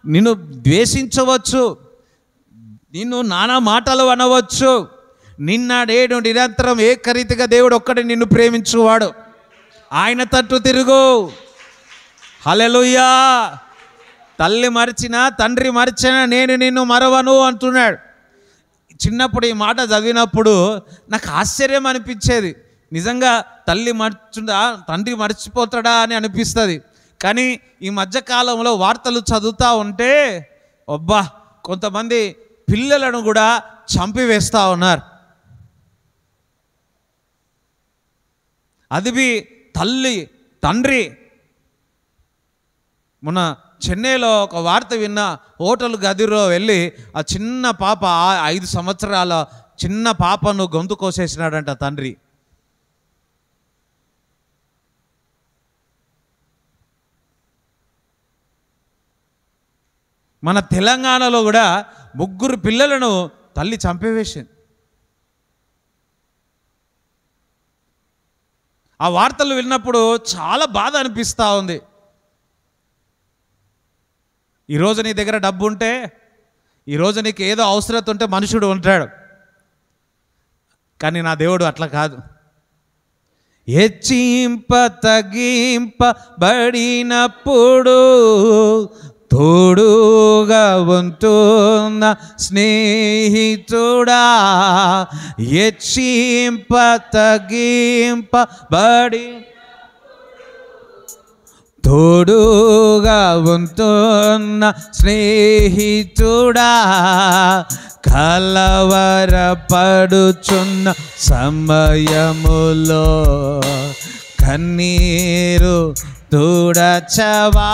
నిన్ను ద్వేషించవచ్చు, నిన్ను నానా మాటలు అనవచ్చు. నిన్నడేడు నిరంతరం ఏకరీతిగా దేవుడు ఒక్కడే నిన్ను ప్రేమించువాడు. ఆయన తట్టు తిరుగు. హల్లెలూయా. తల్లి మరిచినా తండ్రి మరిచినా నేను నిన్ను మరవను అంటున్నాడు. చిన్నప్పుడు ఈ మాట చదివినప్పుడు నాకు ఆశ్చర్యం అనిపించేది. నిజంగా తల్లి మర్చుందా, తండ్రి మర్చిపోతాడా అని అనిపిస్తుంది. కానీ ఈ మధ్యకాలంలో వార్తలు చదువుతూ ఉంటే అబ్బా, కొంతమంది పిల్లలను కూడా చంపివేస్తూ ఉన్నారు. అది తల్లి తండ్రి. మొన్న చెన్నైలో ఒక వార్త విన్న, హోటల్ గదిలో వెళ్ళి ఆ చిన్న పాప 5 సంవత్సరాల చిన్న పాపను గొంతు కోసేసినాడంట తండ్రి. మన తెలంగాణలో కూడా 3 పిల్లలను తల్లి చంపివేసింది. ఆ వార్తలు విన్నప్పుడు చాలా బాధ అనిపిస్తూ ఉంది. ఈరోజు నీ దగ్గర డబ్బు ఉంటే, ఈరోజు నీకు ఏదో అవసరత ఉంటే మనుషుడు ఉంటాడు. కానీ నా దేవుడు అట్లా కాదు. హెచ్చింప తగ్గింపబడినప్పుడు తోడుగా ఉంటున్న స్నేహితుడా, హెచ్చింప తగ్గింపబడి తోడుగా ఉంటున్న స్నేహితుడా, కలవరపడుచున్న సమయములో కన్నీరు తుడచవా,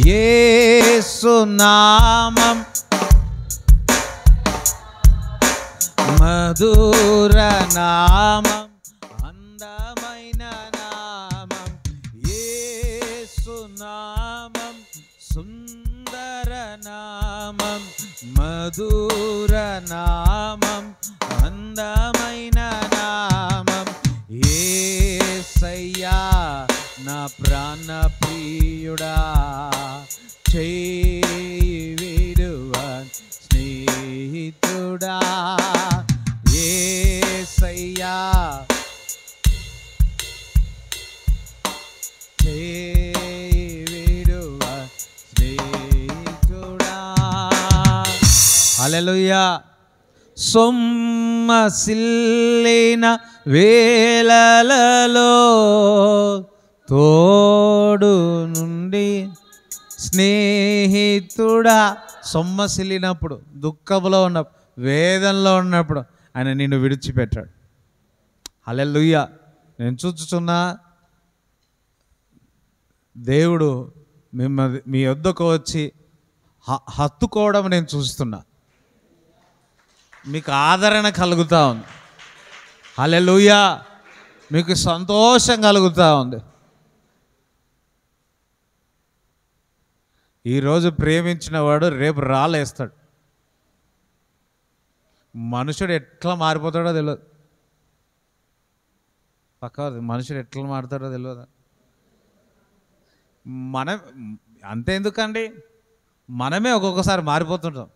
యేసు నామం మధుర నామం, అందమైన నామం, యేసు నామం సుందర నామం, మధుర నామం, అందమైన నామం, యేసయ్యా నా ప్రాణ ప్రియుడా, చేయి విడువన్ స్నేహితుడా, యేసయ్యా చేయి విడువన్ స్నేహితుడా. హల్లెలూయా. సొమ్మసిల్లిన వేళలలో తోడు నుండి స్నేహితుడా, సొమ్మసిల్లినప్పుడు, దుఃఖంలో ఉన్నప్పుడు, వేదనలో ఉన్నప్పుడు ఆయన నిన్ను విడిచిపెట్టాడు. హల్లెలూయా. నేను చూచుచున్నా దేవుడు మీ వద్దకు వచ్చి హత్తుకోవడం నేను చూస్తున్నా. మీకు ఆదరణ కలుగుతూ ఉంది. హల్లెలూయా. మీకు సంతోషం కలుగుతూ ఉంది. ఈరోజు ప్రేమించిన వాడు రేపు రాలేస్తాడు. మనుషుడు ఎట్లా మారిపోతాడో తెలియదు. మనుషుడు ఎట్లా మారుతాడో తెలియదు. మనం అంతే ఎందుకండి, మనమే ఒక్కొక్కసారి మారిపోతుంటాం.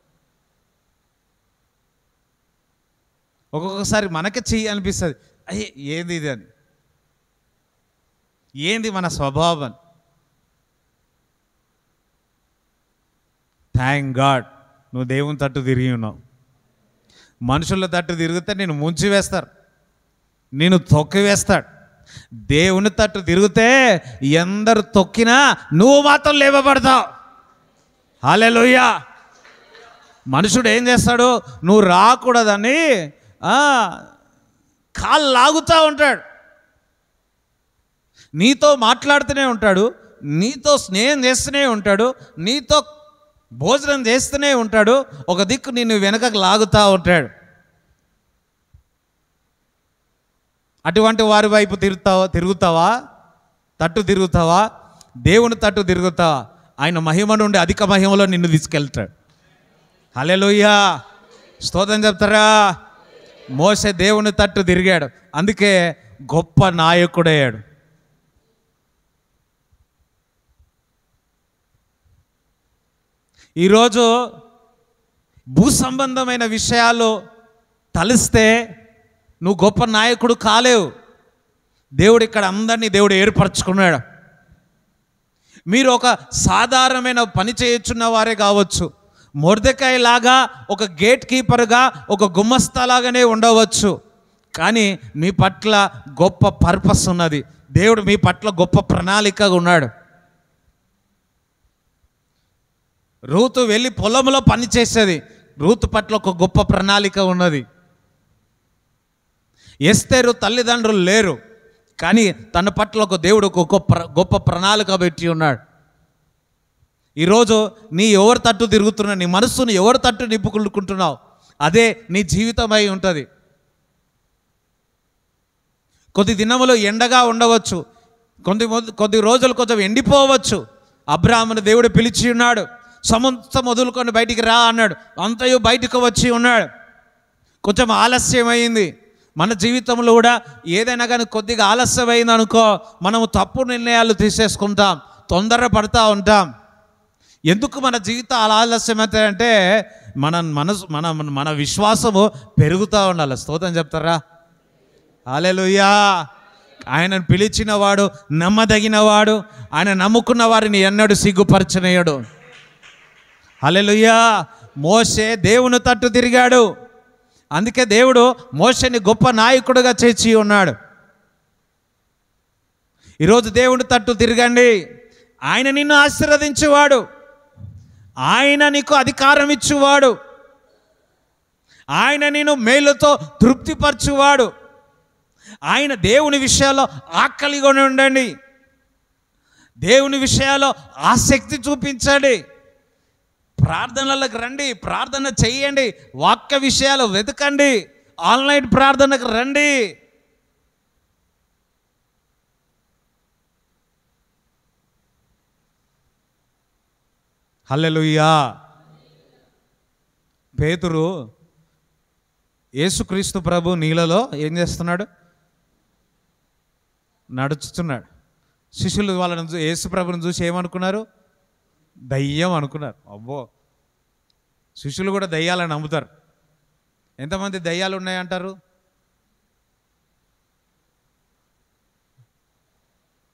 ఒక్కొక్కసారి మనకే చెయ్యి అనిపిస్తుంది, అయ్యే ఏంది ఇది అని, ఏంది మన స్వభావం. థ్యాంక్ గాడ్ నువ్వు దేవుని తట్టు తిరిగి ఉన్నావు. మనుషుల తట్టు తిరిగితే నేను ముంచి వేస్తారు, నేను తొక్కి వేస్తాడు. దేవుని తట్టు తిరిగితే ఎందరు తొక్కినా నువ్వు మాత్రం లేవబడతావు. హల్లెలూయా. మనుషుడు ఏం చేస్తాడు, నువ్వు రాకూడదని కాళ్ళు లాగుతూ ఉంటాడు, నీతో మాట్లాడుతూనే ఉంటాడు, నీతో స్నేహం చేస్తూనే ఉంటాడు, నీతో భోజనం చేస్తూనే ఉంటాడు, ఒక దిక్కు నిన్ను వెనకకు లాగుతూ ఉంటాడు. అటువంటి వారి వైపు తిరుగుతావా, తట్టు తిరుగుతావా, దేవుని తట్టు తిరుగుతావా? ఆయన మహిమ నుండి అధిక మహిమలో నిన్ను తీసుకెళ్తాడు. హల్లెలూయా. స్తోత్రం చెప్తారా? మోసే దేవుని తట్టు తిరిగాడు, అందుకే గొప్ప నాయకుడయ్యాడు. ఈరోజు భూ సంబంధమైన విషయాలు తలిస్తే నువ్వు గొప్ప నాయకుడు కాలేవు. దేవుడు ఇక్కడ అందరినీ దేవుడు ఏర్పరచుకున్నాడు. మీరు ఒక సాధారణమైన పని చేయుచున్న వారే కావచ్చు, మొర్దెకాయ్ లాగా ఒక గేట్ కీపర్గా ఒక గుమ్మస్తాలాగానే ఉండవచ్చు, కానీ మీ పట్ల గొప్ప పర్పస్ ఉన్నది. దేవుడు మీ పట్ల గొప్ప ప్రణాళికగా ఉన్నాడు. రూతు వెళ్ళి పొలంలో పని చేసేది, రూతు పట్ల ఒక గొప్ప ప్రణాళిక ఉన్నది. ఎస్తేరు తల్లిదండ్రులు లేరు, కానీ తన పట్ల ఒక దేవుడు ఒక గొప్ప ప్రణాళిక పెట్టి ఉన్నాడు. ఈరోజు నీ ఎవరి తట్టు తిరుగుతున్నావు, నీ మనస్సును ఎవరి తట్టు నింపుకుంటున్నావు, అదే నీ జీవితమై ఉంటుంది. కొద్ది దినములు ఎండగా ఉండవచ్చు, కొద్ది రోజులు కొంచెం ఎండిపోవచ్చు. అబ్రాహామును దేవుడు పిలిచి ఉన్నాడు, సముద్రం వదులుకొని బయటికి రా అన్నాడు, అంతయు బయటకు వచ్చి ఉన్నాడు. కొంచెం ఆలస్యమైంది. మన జీవితంలో కూడా ఏదైనా కానీ కొద్దిగా ఆలస్యమైంది అనుకో, మనము తప్పు నిర్ణయాలు తీసేసుకుంటాం, తొందరపడతా ఉంటాం. ఎందుకు మన జీవితం అలా ఆలస్యమవుతాయంటే మన విశ్వాసము పెరుగుతూ ఉండాలి. స్తోత్రం చెప్తారా? హల్లెలూయా. ఆయనను పిలిచినవాడు నమ్మదగినవాడు, ఆయన నమ్ముకున్న వారిని ఎన్నడూ సిగ్గుపరచనీయడు. హల్లెలూయా. మోషే దేవుని తట్టు తిరిగాడు, అందుకే దేవుడు మోషేని గొప్ప నాయకుడిగా చేర్చి ఉన్నాడు. ఈరోజు దేవుని తట్టు తిరగండి, ఆయన నిన్ను ఆశీర్వదించేవాడు, ఆయన నీకు అధికారం ఇచ్చేవాడు, ఆయన నిన్ను మేలుతో తృప్తిపరచువాడు. ఆయన దేవుని విషయాల్లో ఆకలిగా ఉండండి, దేవుని విషయాల్లో ఆసక్తి చూపించండి, ప్రార్థనలకు రండి, ప్రార్థన చెయ్యండి, వాక్య విషయాలు వెతకండి, ఆన్లైన్ ప్రార్థనకు రండి. హల్లెలూయా. పేతురు యేసుక్రీస్తు ప్రభు నీళ్ళలో ఏం చేస్తున్నాడు? నడుచుతున్నాడు. శిష్యులు వాళ్ళని యేసు ప్రభుని చూసి ఏమనుకున్నారు? దయ్యం అనుకున్నారు. అబ్బో, శిష్యులు కూడా దయ్యాలని నమ్ముతారు. ఎంతమంది దయ్యాలు ఉన్నాయంటారు?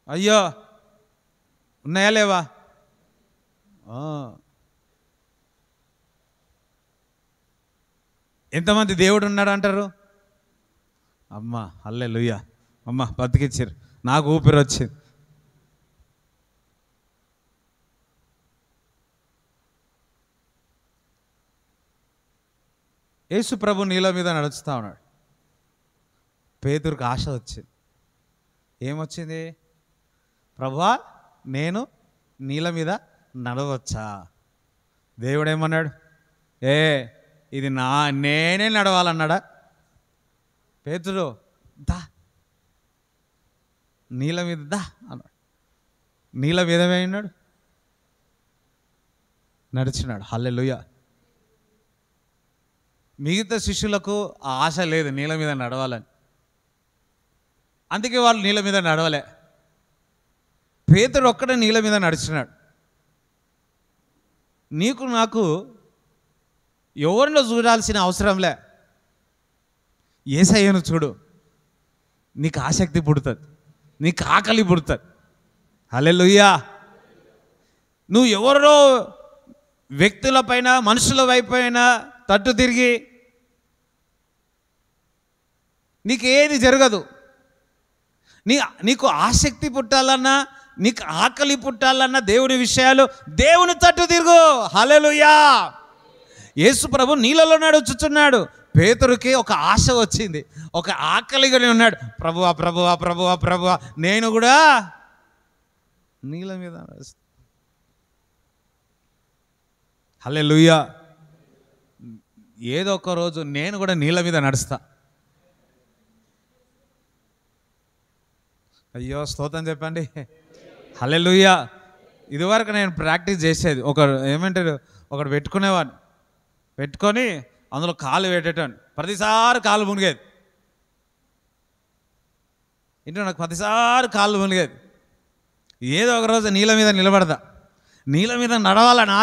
అయ్యో, ఉన్నాయా లేవా? ఎంతమంది దేవుడు ఉన్నాడు అంటారు? అమ్మ హల్లెలూయా, అమ్మ బతికిచ్చారు, నాకు ఊపిరి వచ్చింది. యేసు ప్రభు నీళ్ళ మీద నడుస్తూ ఉన్నాడు. పేతురుకు ఆశ వచ్చింది. ఏమొచ్చింది? ప్రభువా, నేను నీళ్ళ మీద నడవచ్చా? దేవుడు ఏమన్నాడు? ఇది నేనే నడవాలన్నాడా? పేతురు దా, నీళ్ళ మీద దా అన్నాడు. నీళ్ళ మీద ఉన్నాడు, నడిచినాడు. హల్లెలూయా. మిగతా శిష్యులకు ఆ ఆశ లేదు నీళ్ళ మీద నడవాలని, అందుకే వాళ్ళు నీళ్ళ మీద నడవలే. పేతురు ఒక్కడే నీళ్ళ మీద నడిచినాడు. నీకు నాకు ఎవరిలో చూడాల్సిన అవసరంలే, యేసయ్యను చూడు, నీకు ఆసక్తి పుడుతుంది, నీకు ఆకలి పుడుతుంది. హల్లెలూయా. నువ్వు ఎవరో వ్యక్తులపైన, మనుషుల వైపైన తట్టు తిరిగి నీకేది జరగదు. నీకు ఆసక్తి పుట్టాలన్నా, నీకు ఆకలి పుట్టాలన్నా దేవుని విషయాలు, దేవుని తట్టు తిరుగు. హల్లెలూయా. యేసు ప్రభు నీళ్ళలో నడుచుచున్నాడు. పేతురుకి ఒక ఆశ వచ్చింది, ఒక ఆకలిగానే ఉన్నాడు. ప్రభువా ప్రభువా ప్రభువా ప్రభువా, నేను కూడా నీళ్ళ మీద నడుస్తా. హల్లెలూయా. ఏదో ఒక రోజు నేను కూడా నీళ్ళ మీద నడుస్తా. అయ్యో స్తోత్రం చెప్పండి. హల్లెలూయా. ఇదివరకు నేను ప్రాక్టీస్ చేసేది, ఒకడు పెట్టుకునేవాడిని, పెట్టుకొని అందులో కాలు పెట్టేటాను. ప్రతిసారి కాలు మునిగేది. ఇంట్లో నాకు ప్రతిసారి కాళ్ళు మునిగేది. ఏదో ఒక రోజు నీళ్ళ మీద నిలబడతా, నీళ్ళ మీద నడవాలని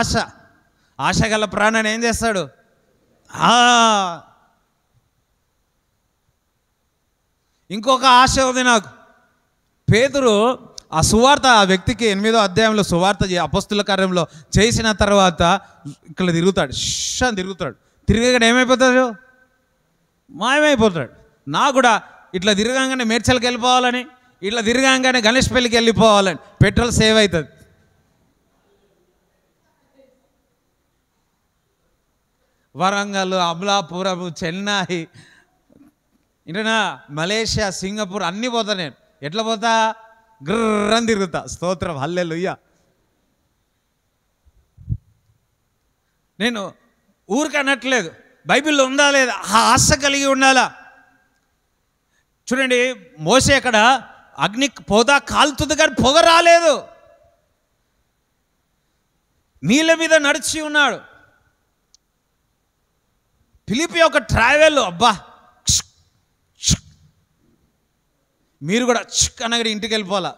ఆశ గల ప్రాణాన్ని ఏం చేస్తాడు? ఇంకొక ఆశ ఉంది నాకు. పేతురు ఆ సువార్త, ఆ వ్యక్తికి 8వ అధ్యాయంలో సువార్త అపొస్తలుల కార్యంలో చేసిన తర్వాత ఇక్కడ తిరుగుతాడు, అని తిరుగుతాడు. తిరిగాడు ఏమైపోతాడు? మాయమైపోతాడు. నా కూడా ఇట్లా తిరగంగానే మేడ్చల్కి వెళ్ళిపోవాలని, ఇట్లా తిరగంగానే గణేష్ పెళ్ళికి వెళ్ళిపోవాలని, పెట్రోల్ సేవ్ అవుతుంది. వరంగల్, అమలాపురం, చెన్నై, ఇంటనా మలేషియా, సింగపూర్ అన్నీ పోతా. నేను ఎట్లా పోతా? గ్రని తిరుగుతా. స్తోత్రం, హల్లెలూయా. నేను ఊరికి అనట్లేదు, బైబిల్లో ఉందా లేదా ఆ ఆశ కలిగి ఉండాలా. చూడండి, మోషే అక్కడ అగ్ని పొద కాలుతుంది కానీ పొగ రాలేదు, నీళ్ళ మీద నడిచి ఉన్నాడు. ఫిలిప్పి ఒక ట్రావెల్, అబ్బా మీరు కూడా అనగా ఇంటికి వెళ్ళిపోవాలా.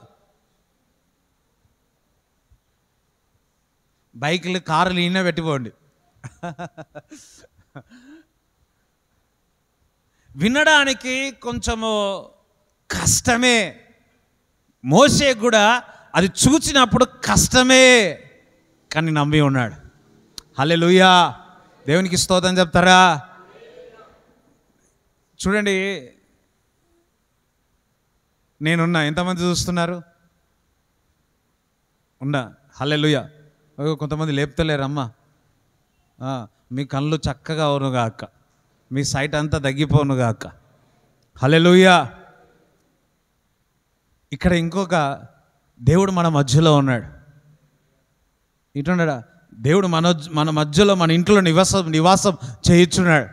బైకులు, కార్లు ఈయన పెట్టిపోండి. వినడానికి కొంచెము కష్టమే, మోషే కూడా అది చూచినప్పుడు కష్టమే, కానీ నమ్మి ఉన్నాడు. హల్లెలూయా. దేవునికి స్తోత్రం చెప్తారా? చూడండి, నేనున్నా, ఎంతమంది చూస్తున్నారు? ఉన్నా. హల్లెలూయా. కొంతమంది లేపుతలేరమ్మా. మీ కళ్ళు చక్కగా అవునుగాక, మీ సైట్ అంతా తగ్గిపోనుగాక. హల్లెలూయా. ఇక్కడ ఇంకొక దేవుడు మన మధ్యలో ఉన్నాడు. ఇటున్నాడా? దేవుడు మన మధ్యలో, మన ఇంట్లో నివాసం చేయించున్నాడు.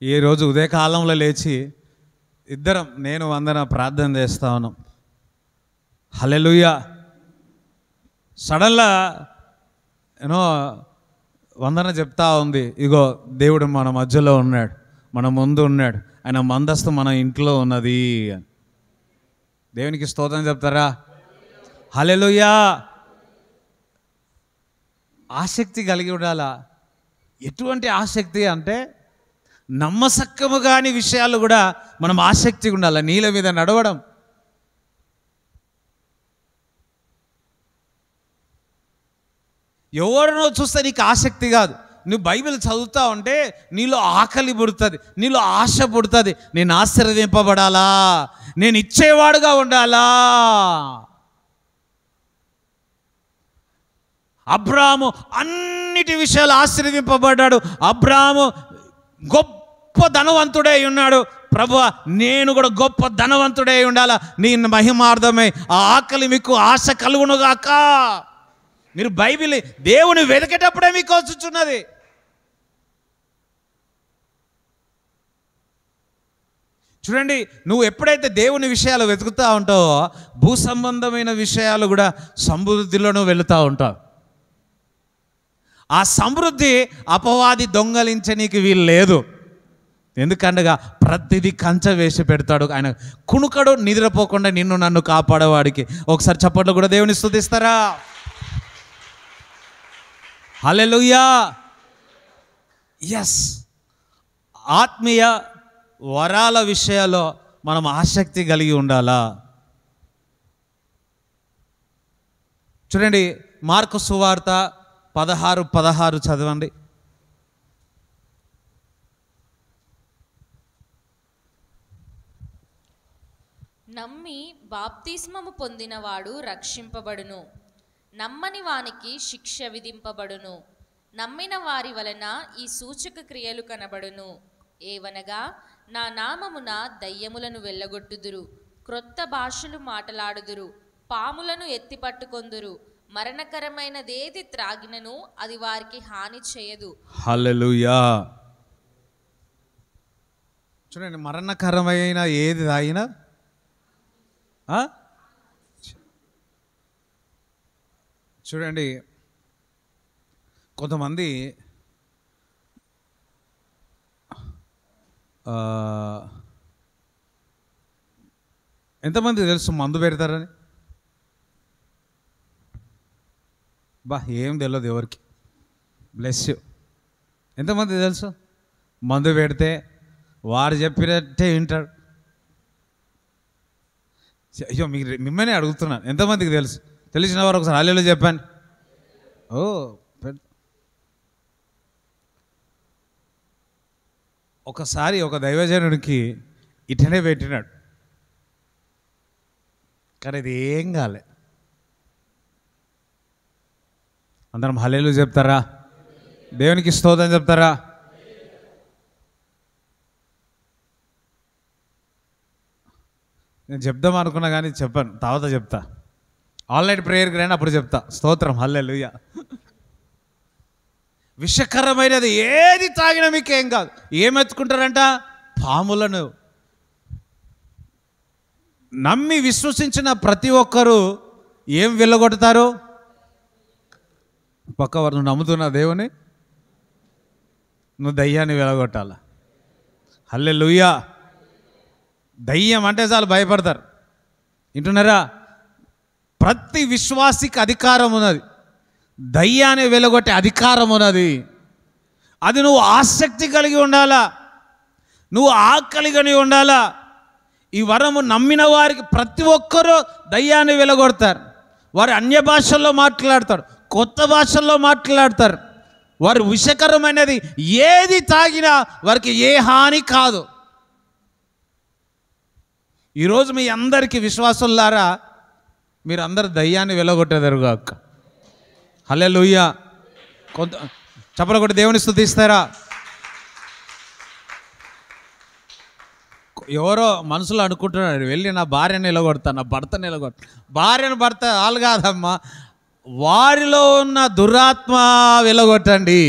ఈ రోజు ఉదయకాలంలో లేచి ఇద్దరం, నేను వందన ప్రార్థన చేస్తా ఉన్నాం. హల్లెలూయా. సడన్గా వందన చెప్తా ఉంది, ఇగో దేవుడు మన మధ్యలో ఉన్నాడు, మన ముందు ఉన్నాడు, ఆయన మందస్తు మన ఇంట్లో ఉన్నది అని. దేవునికి స్తోత్రం చెప్తారా? హల్లెలూయా. ఆసక్తి కలిగి ఉండాలా. ఎటువంటి ఆసక్తి అంటే, నమ్మసక్కము కాని విషయాలు కూడా మనం ఆసక్తిగా ఉండాలి. నీళ్ళ మీద నడవడం, ఎవరినో చూస్తే నీకు ఆసక్తి కాదు. నువ్వు బైబిల్ చదువుతా ఉంటే నీలో ఆకలి పుడుతుంది, నీలో ఆశ పుడుతుంది. నేను ఆశీర్వదింపబడాలా, నేను ఇచ్చేవాడుగా ఉండాలా. అబ్రాము అన్నిటి విషయాలు ఆశీర్వదింపబడ్డాడు. అబ్రాము గొప్ప ధనవంతుడై ఉన్నాడు. ప్రభువా, నేను కూడా గొప్ప ధనవంతుడై ఉండాలా, నీ మహిమార్థమై ఆ ఆకలి మీకు ఆశ కలుగునుగాక. మీరు బైబిల్, దేవుని వెతికేటప్పుడే మీకు వచ్చుచున్నది. చూడండి, నువ్వు ఎప్పుడైతే దేవుని విషయాలు వెతుకుతూ ఉంటావో, భూ సంబంధమైన విషయాలు కూడా సమృద్ధిలోనూ వెళుతూ ఉంటావు. ఆ సమృద్ధి అపవాది దొంగలించనీకి వీలు లేదు. ఎందుకనగా ప్రతిదీ కంచె వేసి పెడతాడు ఆయన. కునుకడు నిద్రపోకుండా నిన్ను నన్ను కాపాడేవాడికి. ఒకసారి చప్పట్లు కూడా దేవుని స్తుతిస్తారా? హల్లెలూయా. ఎస్, ఆత్మీయ వరాల విషయాల్లో మనం ఆసక్తి కలిగి ఉండాలా. చూడండి, మార్కు సువార్త 16:16 చదవండి. నమ్మి బాప్తిస్మము పొందినవాడు రక్షింపబడును, నమ్మని వానికి శిక్ష విధింపబడును. నమ్మిన వారి వలన ఈ సూచక క్రియలు కనబడును. ఏవనగా, నా నామమున దయ్యములను వెళ్ళగొట్టుదురు, క్రొత్త భాషలు మాటలాడుదురు, పాములను ఎత్తిపట్టుకొందురు, మరణకరమైనదేది త్రాగినను అది వారికి హాని చేయదు. హల్లెలూయా. చూడండి, మరణకరమైన ఏది తాగినా చూడండి, కొంతమంది ఎంతమంది తెలుసు మందు పెడతారని? ఏం తెలియదు ఎవరికి. Bless you. ఎంతమంది తెలుసు మందు పెడితే వారు చెప్పినట్టే వింటాడు? అయ్యో, మిమ్మల్ని అడుగుతున్నాను, ఎంతమందికి తెలుసు? తెలిసిన వారు ఒకసారి హల్లెలూయా చెప్పండి. ఒకసారి ఒక దైవజనుడికి ఇటనే పెట్టినాడు, కానీ ఇది ఏం కాలే. అందరం హల్లెలూయా చెప్తారా? దేవునికి స్తోత్రం చెప్తారా? నేను చెప్దాం అనుకున్నా కానీ చెప్పాను, తర్వాత చెప్తా. ఆల్ నైట్ ప్రేయర్కి రండి, అప్పుడు చెప్తా. స్తోత్రం, హల్లెలూయా. విషకరమైనది ఏది తాగినా మీకు ఏం కాదు. ఏం ఎత్తుకుంటారంట? పాములను. నమ్మి విశ్వసించిన ప్రతి ఒక్కరూ ఏం వెళ్ళగొడతారు? పక్కవారు, నువ్వు నమ్ముతున్నా దేవుని, నువ్వు దయ్యాన్ని వెళ్ళగొట్టాల. హల్లెలూయా. దయ్యం అంటే చాలు భయపడతారు. వింటున్నారా? ప్రతి విశ్వాసికి అధికారం ఉన్నది, దయ్యాన్ని వెలగొట్టే అధికారం ఉన్నది. అది నువ్వు ఆసక్తి కలిగి ఉండాలా, నువ్వు ఆకలిగని ఉండాలా. ఈ వరము నమ్మిన వారికి ప్రతి ఒక్కరూ దయ్యాన్ని వెలగొడతారు. వారు అన్య భాషల్లో మాట్లాడతారు, కొత్త భాషల్లో మాట్లాడతారు. వారు విషకరమైనది ఏది తాగినా వారికి ఏ హాని కాదు. ఈరోజు మీ అందరికీ విశ్వాసులారా, మీరు అందరు దయ్యాన్ని వెలగొట్టేదరుగాక. హల్లెలూయా. కొంత చప్పలు కొట్టి దేవుని స్తుతిస్తారా? ఎవరో మనసులో అనుకుంటున్నాడు, వెళ్ళి నా భార్యను నిలగొడతా, నా భర్తను నిలగొడతా. భార్యను భర్త వాళ్ళు కాదమ్మా, వారిలో ఉన్న దురాత్మ వెలగొట్టండి.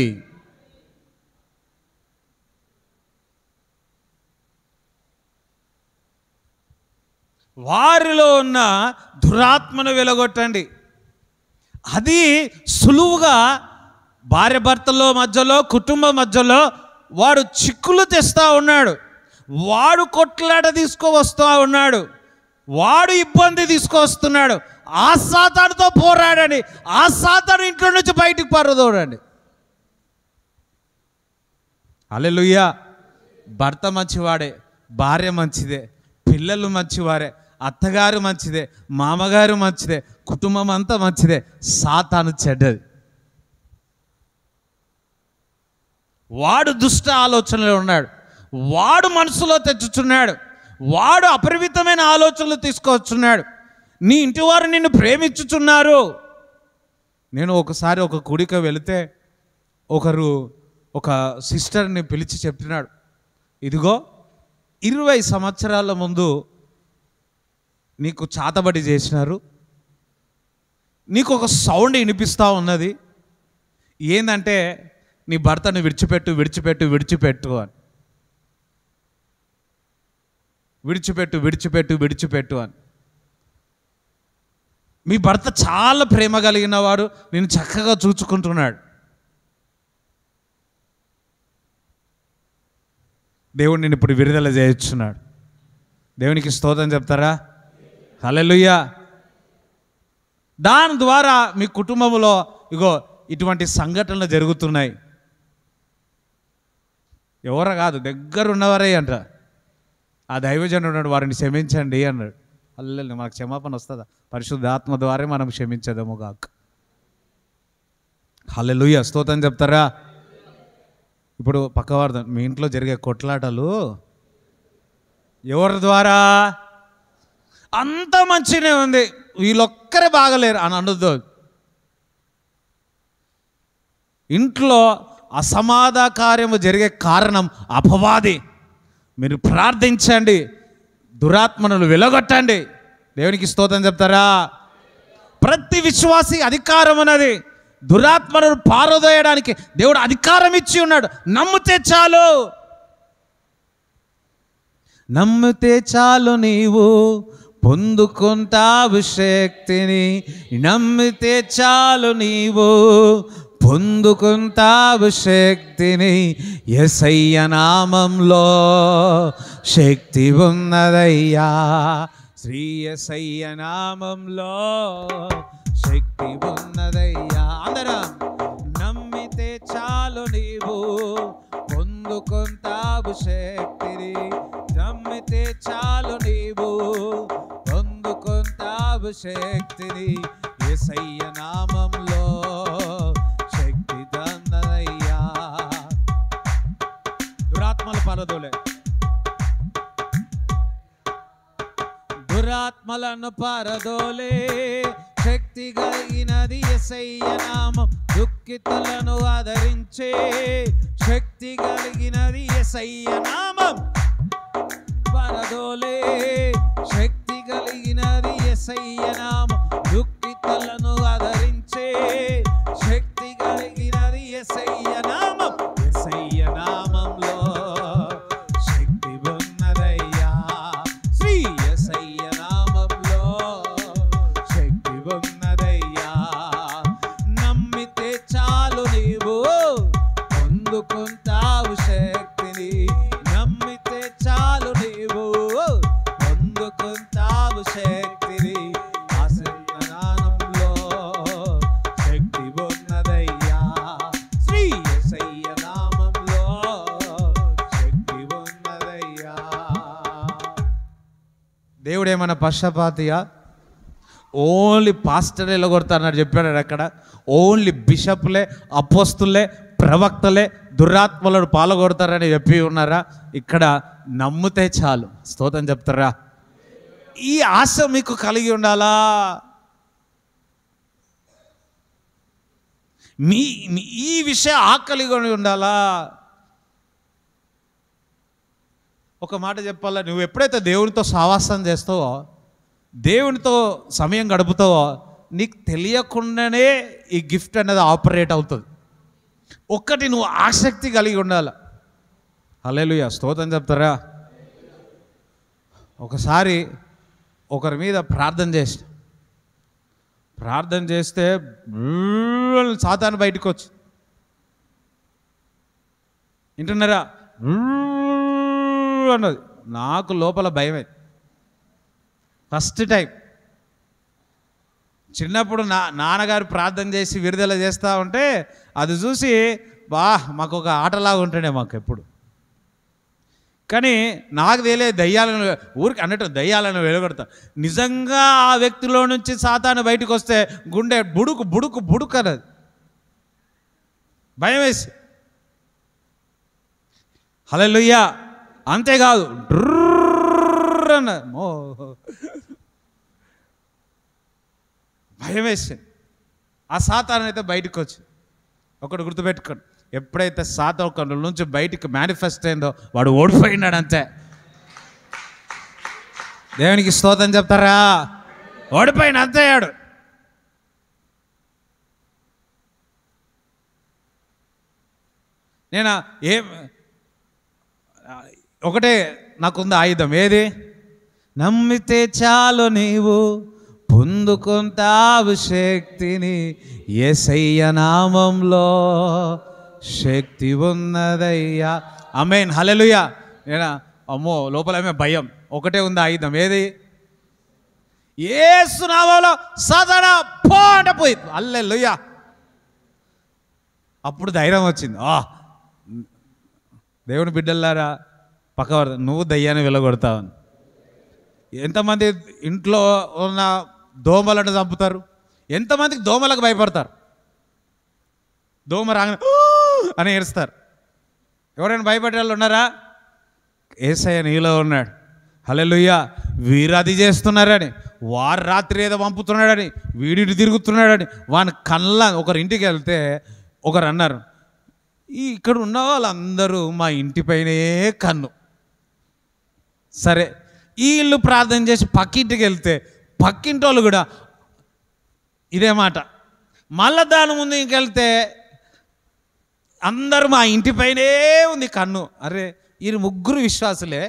వారిలో ఉన్న దురాత్మను వెలగొట్టండి. అది సులువుగా భార్య భర్తల మధ్యలో, కుటుంబం మధ్యలో వాడు చిక్కులు తెస్తూ ఉన్నాడు, వాడు కొట్లాట తీసుకువస్తూ ఉన్నాడు, వాడు ఇబ్బంది తీసుకొస్తున్నాడు. ఆ సాతానుతో పోరాడండి, ఆ సాతాను ఇంట్లో నుంచి బయటికి పరదోడండి. హల్లెలూయా. భర్త మంచివాడే, భార్య మంచిదే, పిల్లలు మంచివారే, అత్తగారు మంచిదే, మామగారు మంచిదే, కుటుంబం అంతా మంచిదే. సాతాను చెడ్డది. వాడు దుష్ట ఆలోచనలో ఉన్నాడు, వాడు మనసులో తెచ్చుచున్నాడు, వాడు అపరిమితమైన ఆలోచనలు తీసుకొచ్చున్నాడు. నీ ఇంటి వారు నిన్ను ప్రేమించుచున్నారు. నేను ఒకసారి ఒక గుడికి వెళితే ఒకరు ఒక సిస్టర్ని పిలిచి చెప్పినాడు, ఇదిగో 20 సంవత్సరాల ముందు నీకు చాతబడి చేసినారు, నీకు ఒక సౌండ్ వినిపిస్తూ ఉన్నది, ఏంటంటే నీ భర్తను విడిచిపెట్టు విడిచిపెట్టు విడిచిపెట్టు అని. విడిచిపెట్టు విడిచిపెట్టు విడిచిపెట్టు అని. మీ భర్త చాలా ప్రేమ కలిగిన వాడు, నేను చక్కగా చూసుకుంటున్నాడు. దేవుడు నేను ఇప్పుడు విడుదల చేయించున్నాడు. దేవునికి స్తోత్రం చెప్తారా? హల్లెలూయా. దాని ద్వారా మీ కుటుంబంలో ఇగో ఇటువంటి సంఘటనలు జరుగుతున్నాయి. ఎవరో కాదు, దగ్గర ఉన్నవారే అంట. ఆ దైవజనుడు ఉన్నాడు, వారిని క్షమించండి అన్నాడు. హల్లెలూయా. మనకు క్షమాపణ వస్తుందా? పరిశుద్ధాత్మ ద్వారా మనం క్షమించదము గాక. హల్లెలూయా, స్తోత్రం చెప్తారా? ఇప్పుడు పక్కవారు, మీ ఇంట్లో జరిగే కొట్లాటలు ఎవరి ద్వారా? అంత మంచిగానే ఉంది, వీళ్ళొక్కరే బాగలేరు అని అనొద్దు. ఇంట్లో అసమాధాకార్యము జరిగే కారణం అపవాది. మీరు ప్రార్థించండి, దురాత్మను వెలగొట్టండి. దేవునికి స్తోత్రం చెప్తారా? ప్రతి విశ్వాసి అధికారం ఉన్నది. దురాత్మను పారదోయడానికి దేవుడు అధికారం ఇచ్చి ఉన్నాడు. నమ్మితే చాలు, నమ్మితే చాలు, నీవు పొందుకుంటావు శక్తిని. నమ్మితే చాలు, నీవు పొందుకుంటావు శక్తిని. యేసయ్య నామంలో శక్తి ఉన్నదయ్యా. శ్రీ యేసయ్య నామంలో శక్తి ఉన్నదయ్యా. అందరం నమ్మితే చాలు, నీవు పొందుకుంటావు శక్తిని. నమ్మితే చాలు, నీవు పొందుకుంటావు శక్తిని. యేసయ్య నామంలో శక్తి ఉన్నదయ్యా. దురాత్మల పారదోలే, దురాత్మలను పారదోలే శక్తి కలిగినది యేసయ్య నామం. దుఃఖితులను ఆదరించే శక్తి కలిగినది యేసయ్య నామం. పారదోలే శక్తి కలిగినది యేసయ్య నామం. దుఃఖితులను ఆదరించే శక్తి కలిగినది యేసయ్య నామం. యేసయ్య నామంలో శక్తి ఉన్నదయ్యా. శ్రీ యేసయ్య నామంలో శక్తి ఉన్నదయ్యా. నమ్మితే చాలు, నీవు పొందుకుంటావు శక్తిని. నమ్మితే చాలు, నీవు పొందుకుంటావు శక్తిని. యేసయ్య నామంలో శక్తి ఉన్నదయ్యా. శ్రీ యేసయ్య నామంలో శక్తి ఉన్నదయ్యా. దేవుడేమన్నా పక్షపాతియా? ఓన్లీ పాస్టర్ ఎలగొడతానని చెప్పాడు అక్కడ. ఓన్లీ బిషప్లే, అపోస్తులే, ప్రవక్తలే దురాత్మలను పాల్గొడతారని చెప్పి ఉన్నారా? ఇక్కడ నమ్మితే చాలు. స్తోత్రం చెప్తారా? ఈ ఆశ మీకు కలిగి ఉండాలా? ఈ విషయం ఆకలిగా ఉండాలా? ఒక మాట చెప్పాలా, నువ్వు ఎప్పుడైతే దేవునితో సావాసం చేస్తావో, దేవునితో సమయం గడుపుతావో, నీకు తెలియకుండానే ఈ గిఫ్ట్ అనేది ఆపరేట్ అవుతుంది. ఒక్కటి నువ్వు ఆసక్తి కలిగి ఉండాలి. హల్లెలూయా, స్తోత్రం చెప్తారా? ఒకసారి ఒకరి మీద ప్రార్థన చేస్తే సాతాను బయటకు వచ్చి, వింటున్నారా, అన్నది. నాకు లోపల భయమే. ఫస్ట్ టైం చిన్నప్పుడు నాన్నగారు ప్రార్థన చేసి విడుదల చేస్తూ ఉంటే అది చూసి మాకు ఒక ఆటలాగా ఉంటుండే మాకు ఎప్పుడు. కానీ నాకు తెలియదు దయ్యాలను, ఊరికి అన్నట్టు దయ్యాలను వెలుగొడతా. నిజంగా ఆ వ్యక్తిలో నుంచి సాతాను బయటకు వస్తే గుండె బుడుకు బుడుకు బుడుకు అన్నది, భయం వేసి. హల్లెలూయా. అంతేకాదు అన్న భయం వేసి ఆ సాతాను అయితే బయటకు వచ్చి. ఒకటి గుర్తుపెట్టుకోండి, ఎప్పుడైతే సాతాను ఒక నుంచి బయటికి మేనిఫెస్ట్ అయిందో వాడు ఓడిపోయినాడు అంతే. దేవునికి స్తోత్రం చెప్తారా? ఓడిపోయిన అంతే వాడు. నేను ఒకటే నాకుంది ఆయుధం, ఏది? నమ్మితే చాలు, నీవు పొందుకుంటావు శక్తిని. యేసయ్య నామంలో శక్తి ఉన్నదయ్యా. ఆమేన్, హల్లెలూయా. నేను అమ్మో లోపల భయం. ఒకటే ఉంది ఆయుధం, ఏది? యేసు నామంలో సాతానా పో అంటే పోయింది. హల్లెలూయా. అప్పుడు ధైర్యం వచ్చింది. దేవుని బిడ్డలారా, పక్కవారు, నువ్వు దయ్యాన్ని వెలగొడతావని. ఎంతమంది ఇంట్లో ఉన్న దోమలను చంపుతారు? ఎంతమందికి దోమలకు భయపడతారు? దోమ రాగానే అని ఏడుస్తారు. ఎవరైనా భయపడే వాళ్ళు ఉన్నారా? యేసయ్య నీలో ఉన్నాడు. హల్లెలూయా. వీరు అది చేస్తున్నారని, వారు రాత్రి ఏదో పంపుతున్నాడని, వీడిని తిరుగుతున్నాడని వాని కళ్ళ ఒకరి ఇంటికి వెళ్తే ఒకరు అన్నారు, ఇక్కడ ఉన్న వాళ్ళందరూ మా ఇంటిపైనే కన్ను. సరే, వీళ్ళు ప్రార్థన చేసి పక్కింటికి వెళ్తే పక్కింటి వాళ్ళు కూడా ఇదే మాట. మళ్ళా దాని ముందు ఇంకెళ్తే అందరూ మా ఇంటిపైనే ఉంది కన్ను. అరే, వీరు ముగ్గురు విశ్వాసులే,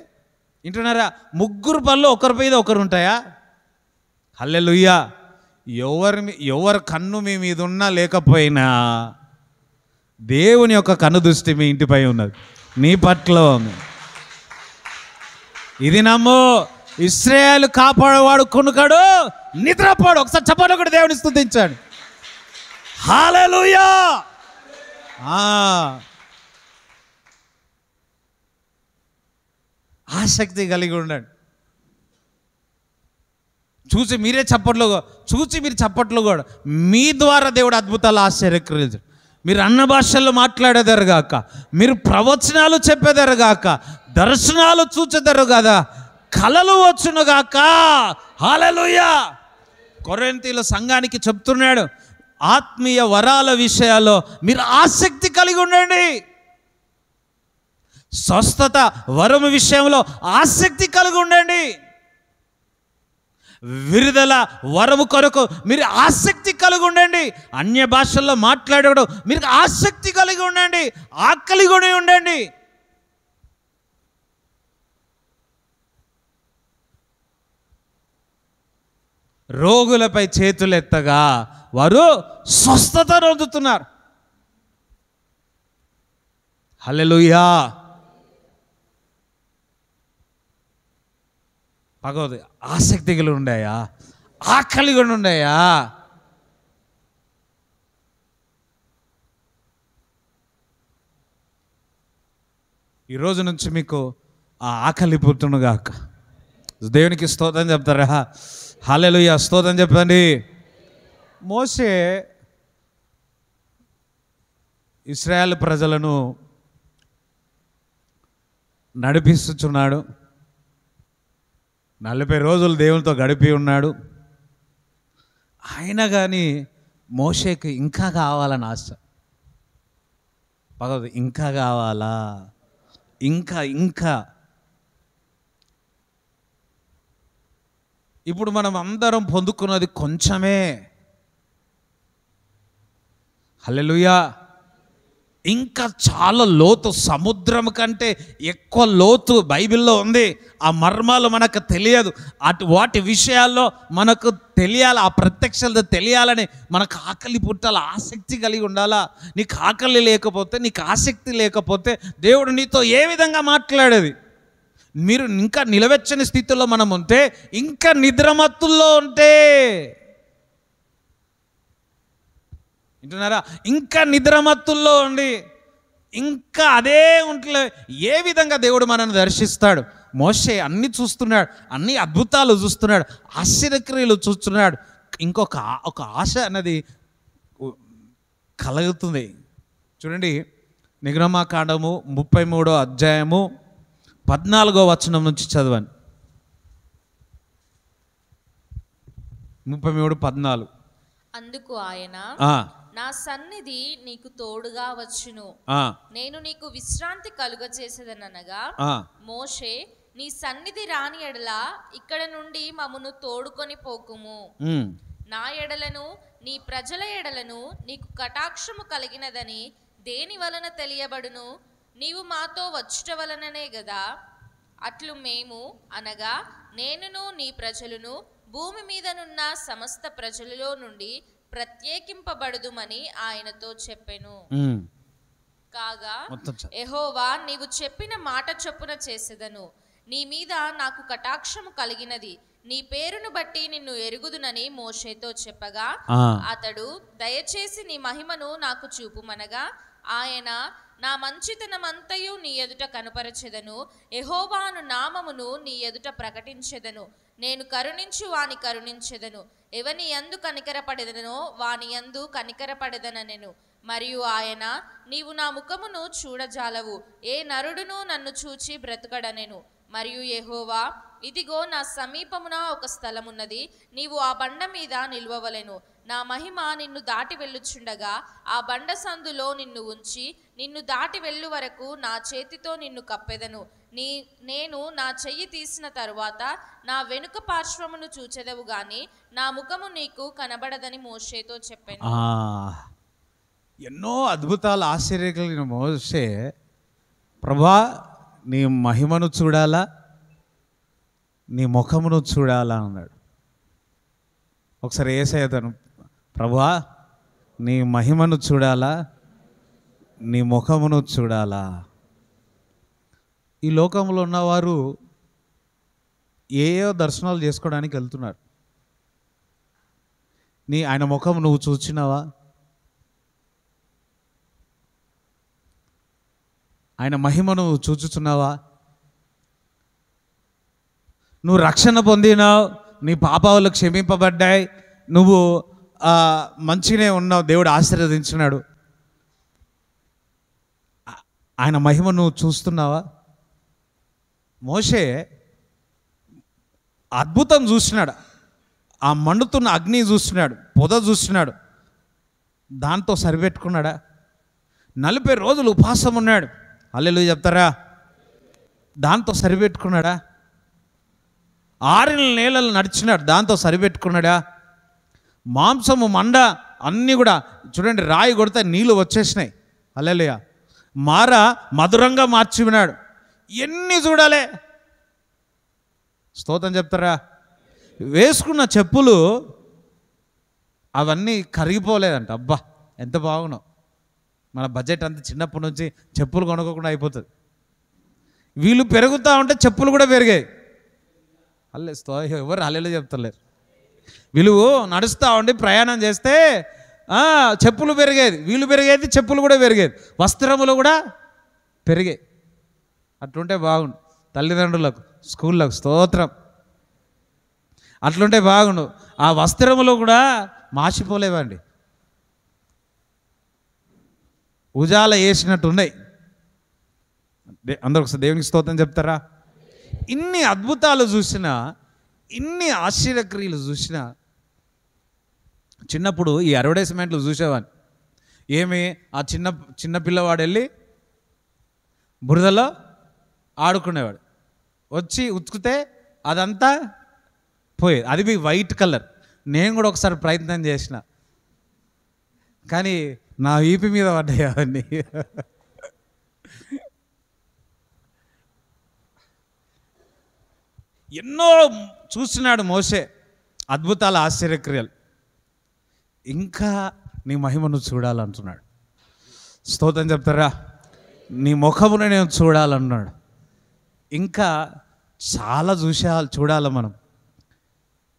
వింటున్నారా? ముగ్గురు పనులు ఒకరి మీద ఒకరు ఉంటాయా? హల్లెలూయా. ఎవరి కన్ను మీ మీద ఉన్నా లేకపోయినా దేవుని యొక్క కన్ను దృష్టి మీ ఇంటిపై ఉన్నది, నీ పట్ల ఉంది. ఇది నమ్ము. ఇశ్రాయేలు కాపాడేవాడు కొనుకాడు, నిద్రపోడు. ఒకసారి చెప్పండి, ఒకటి దేవుని స్తుతించాడు. హల్లెలూయా. ఆసక్తి కలిగి ఉండండి. చూసి మీరు చప్పట్లు కూడా మీ ద్వారా దేవుడు అద్భుతాలు ఆశ్చర్యక్రియలు, మీరు అన్న భాషల్లో మాట్లాడేదారుగాక, మీరు ప్రవచనాలు చెప్పేదారుగాక, దర్శనాలు చూచేదారు కదా, కలలు వచ్చునుగాక. హల్లెలూయా. కొరింథీయుల సంఘానికి చెప్తున్నాడు, ఆత్మీయ వరాల విషయాల్లో మీరు ఆసక్తి కలిగి ఉండండి. స్వస్థత వరము విషయంలో ఆసక్తి కలిగి ఉండండి. విడుదల వరము కొరకు మీరు ఆసక్తి కలిగి ఉండండి. అన్య భాషల్లో మాట్లాడడం మీరు ఆసక్తి కలిగి ఉండండి, ఆకలి కొని ఉండండి. రోగులపై చేతులెత్తగా వారు స్వస్థత పొందుతున్నారు. హల్లెలూయా. భగవద్ ఆసక్తి కలిగి ఉండాయా, ఆకలి కూడా ఉండాయా? ఈరోజు నుంచి మీకు ఆ ఆకలి పుట్టునుగాక. దేవునికి స్తోత్రం చెప్తారా? హల్లెలూయా. స్తోత్రం చెప్పండి. మోషే ఇశ్రాయేలు ప్రజలను నడిపిస్తున్నాడు. 40 రోజులు దేవునితో గడిపి ఉన్నాడు. అయినా కానీ మోషేకి ఇంకా కావాలని ఆశ. భగవద్ ఇంకా కావాలా, ఇంకా. ఇప్పుడు మనం అందరం పొందుకున్నది కొంచెమే. హల్లెలూయా. ఇంకా చాలా లోతు, సముద్రం కంటే ఎక్కువ లోతు బైబిల్లో ఉంది. ఆ మర్మాలు మనకు తెలియదు. వాటి విషయాల్లో మనకు తెలియాలి, ఆ ప్రత్యక్షత తెలియాలని మనకు ఆకలి పుట్టాలి, ఆసక్తి కలిగి ఉండాలా. నీకు ఆకలి లేకపోతే, నీకు ఆసక్తి లేకపోతే దేవుడు నీతో ఏ విధంగా మాట్లాడేది? మీరు ఇంకా నిలవెచ్చని స్థితిలో మనం ఉంటే, ఇంకా నిద్రమత్తుల్లో ఉంటే, వింటున్నారా? ఇంకా నిద్రమత్తుల్లో ఉండి ఇంకా అదే ఉంటే ఏ విధంగా దేవుడు మనల్ని దర్శిస్తాడు? మోషే అన్ని చూస్తున్నాడు, అన్ని అద్భుతాలు చూస్తున్నాడు, ఆశ్చర్యక్రియలు చూస్తున్నాడు. ఒక ఆశ అన్నది కలుగుతుంది. చూడండి, నిర్గమకాండము 33వ అధ్యాయము 14వ వచనం నుంచి చదవండి. 33:14. అందుకు ఆయన, నా సన్నిధి నీకు తోడుగా వచ్చును, నేను నీకు విశ్రాంతి కలుగజేసేదనగా, మోషే నీ సన్నిధి రాని ఎడల ఇక్కడ నుండి మమ్మును తోడుకొని పోకుము. నా ఎడలను నీ ప్రజల ఎడలను నీకు కటాక్షము కలిగినదని దేని వలన తెలియబడును? నీవు మాతో వచ్చుట వలననే గదా. అట్లు మేము అనగా నేనును నీ ప్రజలను భూమి మీదనున్న సమస్త ప్రజలలో నుండి ప్రత్యేకింపబడుదుమని ఆయనతో చెప్పెను. కాగా యెహోవా, నీవు చెప్పిన మాట చొప్పున చేసేదను. నీ మీద నాకు కటాక్షము కలిగినది, నీ పేరును బట్టి నిన్ను ఎరుగుదునని మోషేతో చెప్పగా, అతడు దయచేసి నీ మహిమను నాకు చూపుమనగా, ఆయన, నా మంచితనమంతయు నీ ఎదుట కనుపరచెదను, యెహోవాను నామమును నీ ఎదుట ప్రకటించెదను. నేను కరుణించు వాని కరుణించెదను, ఎవని యందు కనికరపడెదనో వాని యందు కనికరపడెదనెను. మరియు ఆయన, నీవు నా ముఖమును చూడజాలవు, ఏ నరుడును నన్ను చూచి బ్రతకడనెను. మరియు యెహోవా, ఇదిగో నా సమీపమున ఒక స్థలమున్నది, నీవు ఆ బండ మీద నిలువవలెను. నా మహిమ నిన్ను దాటి వెళ్ళుచుండగా ఆ బండ సందులో నిన్ను ఉంచి, నిన్ను దాటి వెళ్ళు వరకు నా చేతితో నిన్ను కప్పెదను. నేను నా చెయ్యి తీసిన తరువాత నా వెనుక పార్శ్వమును చూచెదవు గాని నా ముఖము నీకు కనబడదని మోషేతో చెప్పాను. ఎన్నో అద్భుతాలు ఆశ్చర్యకలిగిన మోషే, ప్రభా నీ మహిమను చూడాలా, నీ ముఖమును చూడాలా అన్నాడు. ఒకసారి యేసయ్యను, ప్రభా నీ మహిమను చూడాలా, నీ ముఖమును చూడాలా. ఈ లోకంలో ఉన్నవారు ఏయో దర్శనాలు చేసుకోవడానికి వెళ్తున్నారు. ఆయన ముఖం నువ్వు చూచినావా? ఆయన మహిమను చూచుచున్నావా? నువ్వు రక్షణ పొందినావు, నీ పాపాలు క్షమింపబడ్డాయి, నువ్వు మంచిగానే ఉన్నావు, దేవుడు ఆశీర్వదించినాడు. ఆయన మహిమ నువ్వు చూస్తున్నావా? మోషే అద్భుతం చూస్తున్నాడు, ఆ మండుతున్న అగ్ని చూస్తున్నాడు, పొద చూస్తున్నాడు, దాంతో సరిపెట్టుకున్నాడా? 40 రోజులు ఉపవాసం ఉన్నాడు. హల్లెలూయా చెప్తారా? దాంతో సరిపెట్టుకున్నాడా? 6 నెలలు నడిచినాడు, దాంతో సరిపెట్టుకున్నాడా? మాంసము మండ అన్నీ కూడా చూడండి, రాయి కొడితే నీళ్ళు వచ్చేసినాయి. హల్లెలూయా. మధురంగా మార్చి విన్నాడు. ఎన్ని చూడాలే? స్తోత్రం చెప్తారా? వేసుకున్న చెప్పులు అవన్నీ కరిగిపోలేదంట. అబ్బా ఎంత బాగున్నావు. మన బడ్జెట్ అంతా చిన్నప్పటి నుంచి చెప్పులు కొనుక్కోకుండా అయిపోతుంది. వీళ్ళు పెరుగుతూ ఉంటే చెప్పులు కూడా పెరిగాయి. ఎవరు హల్లెలూయా చెప్తలేరు. వీళ్ళు నడుస్తూ ఉండి ప్రయాణం చేస్తే చెప్పులు పెరిగేది, వీళ్ళు పెరిగేది, చెప్పులు కూడా పెరిగేది, వస్త్రములు కూడా పెరిగాయి. అట్లుంటే బాగుండు. తల్లిదండ్రులకు, స్కూళ్ళకు స్తోత్రం. అట్లుంటే బాగుండు. ఆ వస్త్రములు కూడా మాసిపోలేవండి, ఉజాల వేసినట్టున్నాయి. అందరూ ఒకసారి దేవునికి స్తోత్రం చెప్తారా? ఇన్ని అద్భుతాలు చూసినా, ఇన్ని ఆశ్చర్యక్రియలు చూసినా, చిన్నప్పుడు ఈ అడ్వర్టైజ్మెంట్లు చూసేవాడిని. ఏమి ఆ చిన్న పిల్లవాడు వెళ్ళి బురదలో ఆడుకునేవాడు, వచ్చి ఉతుకుతే అదంతా పోయేది. అది మీ వైట్ కలర్. నేను కూడా ఒకసారి ప్రయత్నం చేసిన, కానీ నా వీపు మీద పడ్డాయి అవన్నీ. ఎన్నో చూస్తున్నాడు మోషే, అద్భుతాల ఆశ్చర్యక్రియలు. ఇంకా నీ మహిమను చూడాలంటున్నాడు. స్తోత్రం చెప్తారా? నీ ముఖమును నేను చూడాలన్నాడు. ఇంకా చాలా చూడాలి.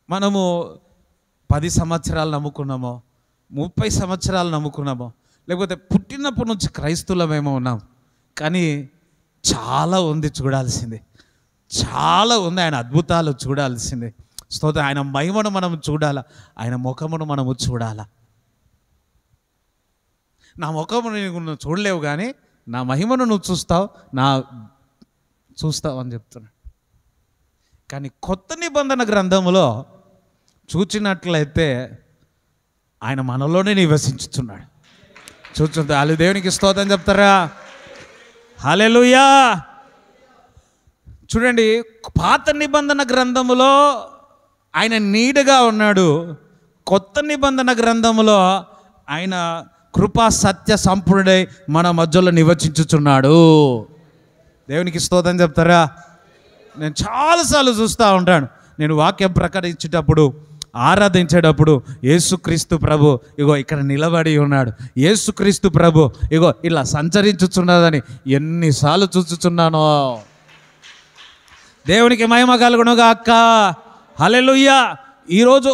మనము 10 సంవత్సరాలు నమ్ముకున్నామో, 30 సంవత్సరాలు నమ్ముకున్నామో, లేకపోతే పుట్టినప్పటి నుంచి క్రైస్తవులమేమో ఉన్నాం, కానీ చాలా ఉంది చూడాల్సింది, చాలా ఉంది. ఆయన అద్భుతాలు చూడాల్సింది. స్తోత్రం. ఆయన మహిమను మనం చూడాలా, ఆయన ముఖమును మనము చూడాలా. నా ముఖమును నువ్వు చూడలేవు, కానీ నా మహిమను నువ్వు చూస్తావు అని చెప్తున్నాడు. కానీ కొత్త నిబంధన గ్రంథములో చూచినట్లయితే ఆయన మనలోనే నివసించుతున్నాడు. వాళ్ళు దేవునికి స్తోత్రం చెప్తారా? హల్లెలూయా. చూడండి, పాత నిబంధన గ్రంథములో ఆయన నీడగా ఉన్నాడు, కొత్త నిబంధన గ్రంథములో ఆయన కృపా సత్య సంపూర్ణుడై మన మధ్యలో నివసించుచున్నాడు. దేవునికి స్తోత్రం చెప్తారా? నేను చాలాసార్లు చూస్తూ ఉంటాను. నేను వాక్యం ప్రకటించేటప్పుడు, ఆరాధించేటప్పుడు, యేసుక్రీస్తు ప్రభు ఇగో ఇక్కడ నిలబడి ఉన్నాడు, యేసుక్రీస్తు ప్రభు ఇగో ఇలా సంచరించుచున్నదని ఎన్నిసార్లు చూచుచున్నానో. దేవునికి మహిమ కలుగునుగా అక్క. హల్లెలూయా. ఈరోజు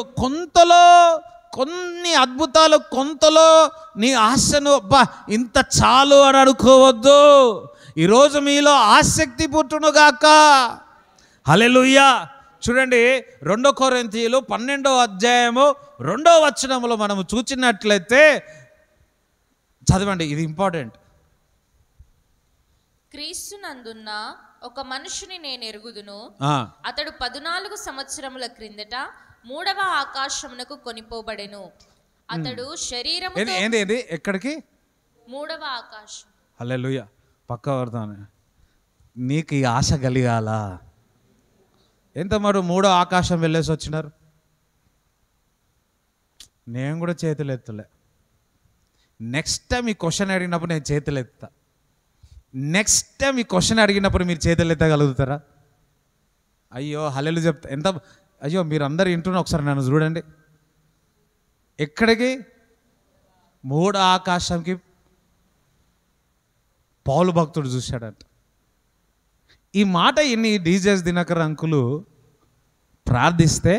కొన్ని అద్భుతాలు, కొంతలో నీ ఆశను అబ్బా ఇంత చాలు అని అనుకోవద్దు. ఈరోజు మీలో ఆసక్తి పుట్టునుగాక. హల్లెలూయా. చూడండి, 2 కొరింథీయులు 12వ అధ్యాయము 2వ వచనములో మనము చూచినట్లయితే చదవండి, ఇది ఇంపార్టెంట్. క్రీస్తునందున్న ఒక మనుషుని నేను ఎరుగుదును, అతడు 14 సంవత్సరముల క్రిందట 3వ ఆకాశమునకు కొనిపోబడెను. అతడు శరీరము ఏంది ఎక్కడికి? 3వ ఆకాశం. హల్లెలూయా. పక్క వర్తాను. నీకు ఈ ఆశ కలిగాల. ఎంత మరి 3వ ఆకాశం వెళ్ళేసి వచ్చినారు? నేను కూడా చేతులు ఎత్తలే. నెక్స్ట్ టైం ఈ క్వశ్చన్ అడిగినప్పుడు నేను చేతులు ఎత్తా. నెక్స్ట్ టైం ఈ క్వశ్చన్ అడిగినప్పుడు మీరు చేతులు ఎత్తగలుగుతారా? అయ్యో హల్లెలూయా చెప్తా. ఎంత అయ్యో మీరు అందరు వింటున్నా, ఒకసారి నన్ను చూడండి. ఎక్కడికి? 3వ ఆకాశంకి పౌలు భక్తుడు చూశాడంట. ఈ మాట ఇన్ని డీజేస్ దినకర్ అంకులు ప్రార్థిస్తే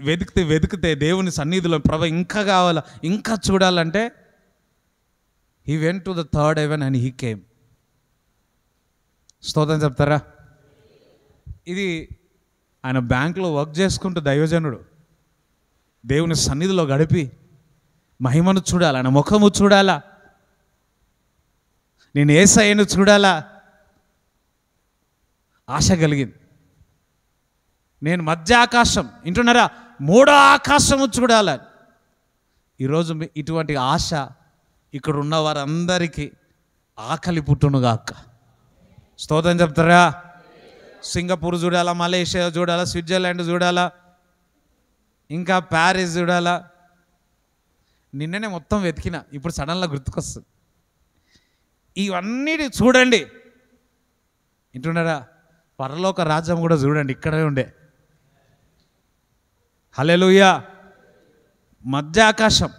వెతికితే దేవుని సన్నిధిలో ప్రభు ఇంకా కావాలా, ఇంకా చూడాలంటే he went to the third heaven and he came. స్తోత్రం చెప్తారా? ఇది ఆయన బ్యాంకులో వర్క్ చేసుకుంటూ దైవజనుడు దేవుని సన్నిధిలో గడిపి మహిమను చూడాలా, ఆయన ముఖము చూడాలా, నేను యేసయ్యను చూడాలా ఆశ కలిగింది. నేను మధ్య ఆకాశం వింటున్నారా, 3వ ఆకాశము చూడాలని. ఈరోజు ఇటువంటి ఆశ ఇక్కడ ఉన్న వారందరికీ ఆకలి పుట్టునుగాక. స్తోత్రం చెప్తారా? సింగపూర్ చూడాలా, మలేషియా చూడాలా, స్విట్జర్లాండ్ చూడాలా, ఇంకా ప్యారిస్ చూడాలా. నిన్ననే మొత్తం వెతికిన, ఇప్పుడు సడన్గా గుర్తుకొస్తుంది. ఇవన్నీ చూడండి. వింటున్నారా? పరలోక రాజ్యం కూడా చూడండి, ఇక్కడే ఉండే. హల్లెలూయా. మధ్య ఆకాశం,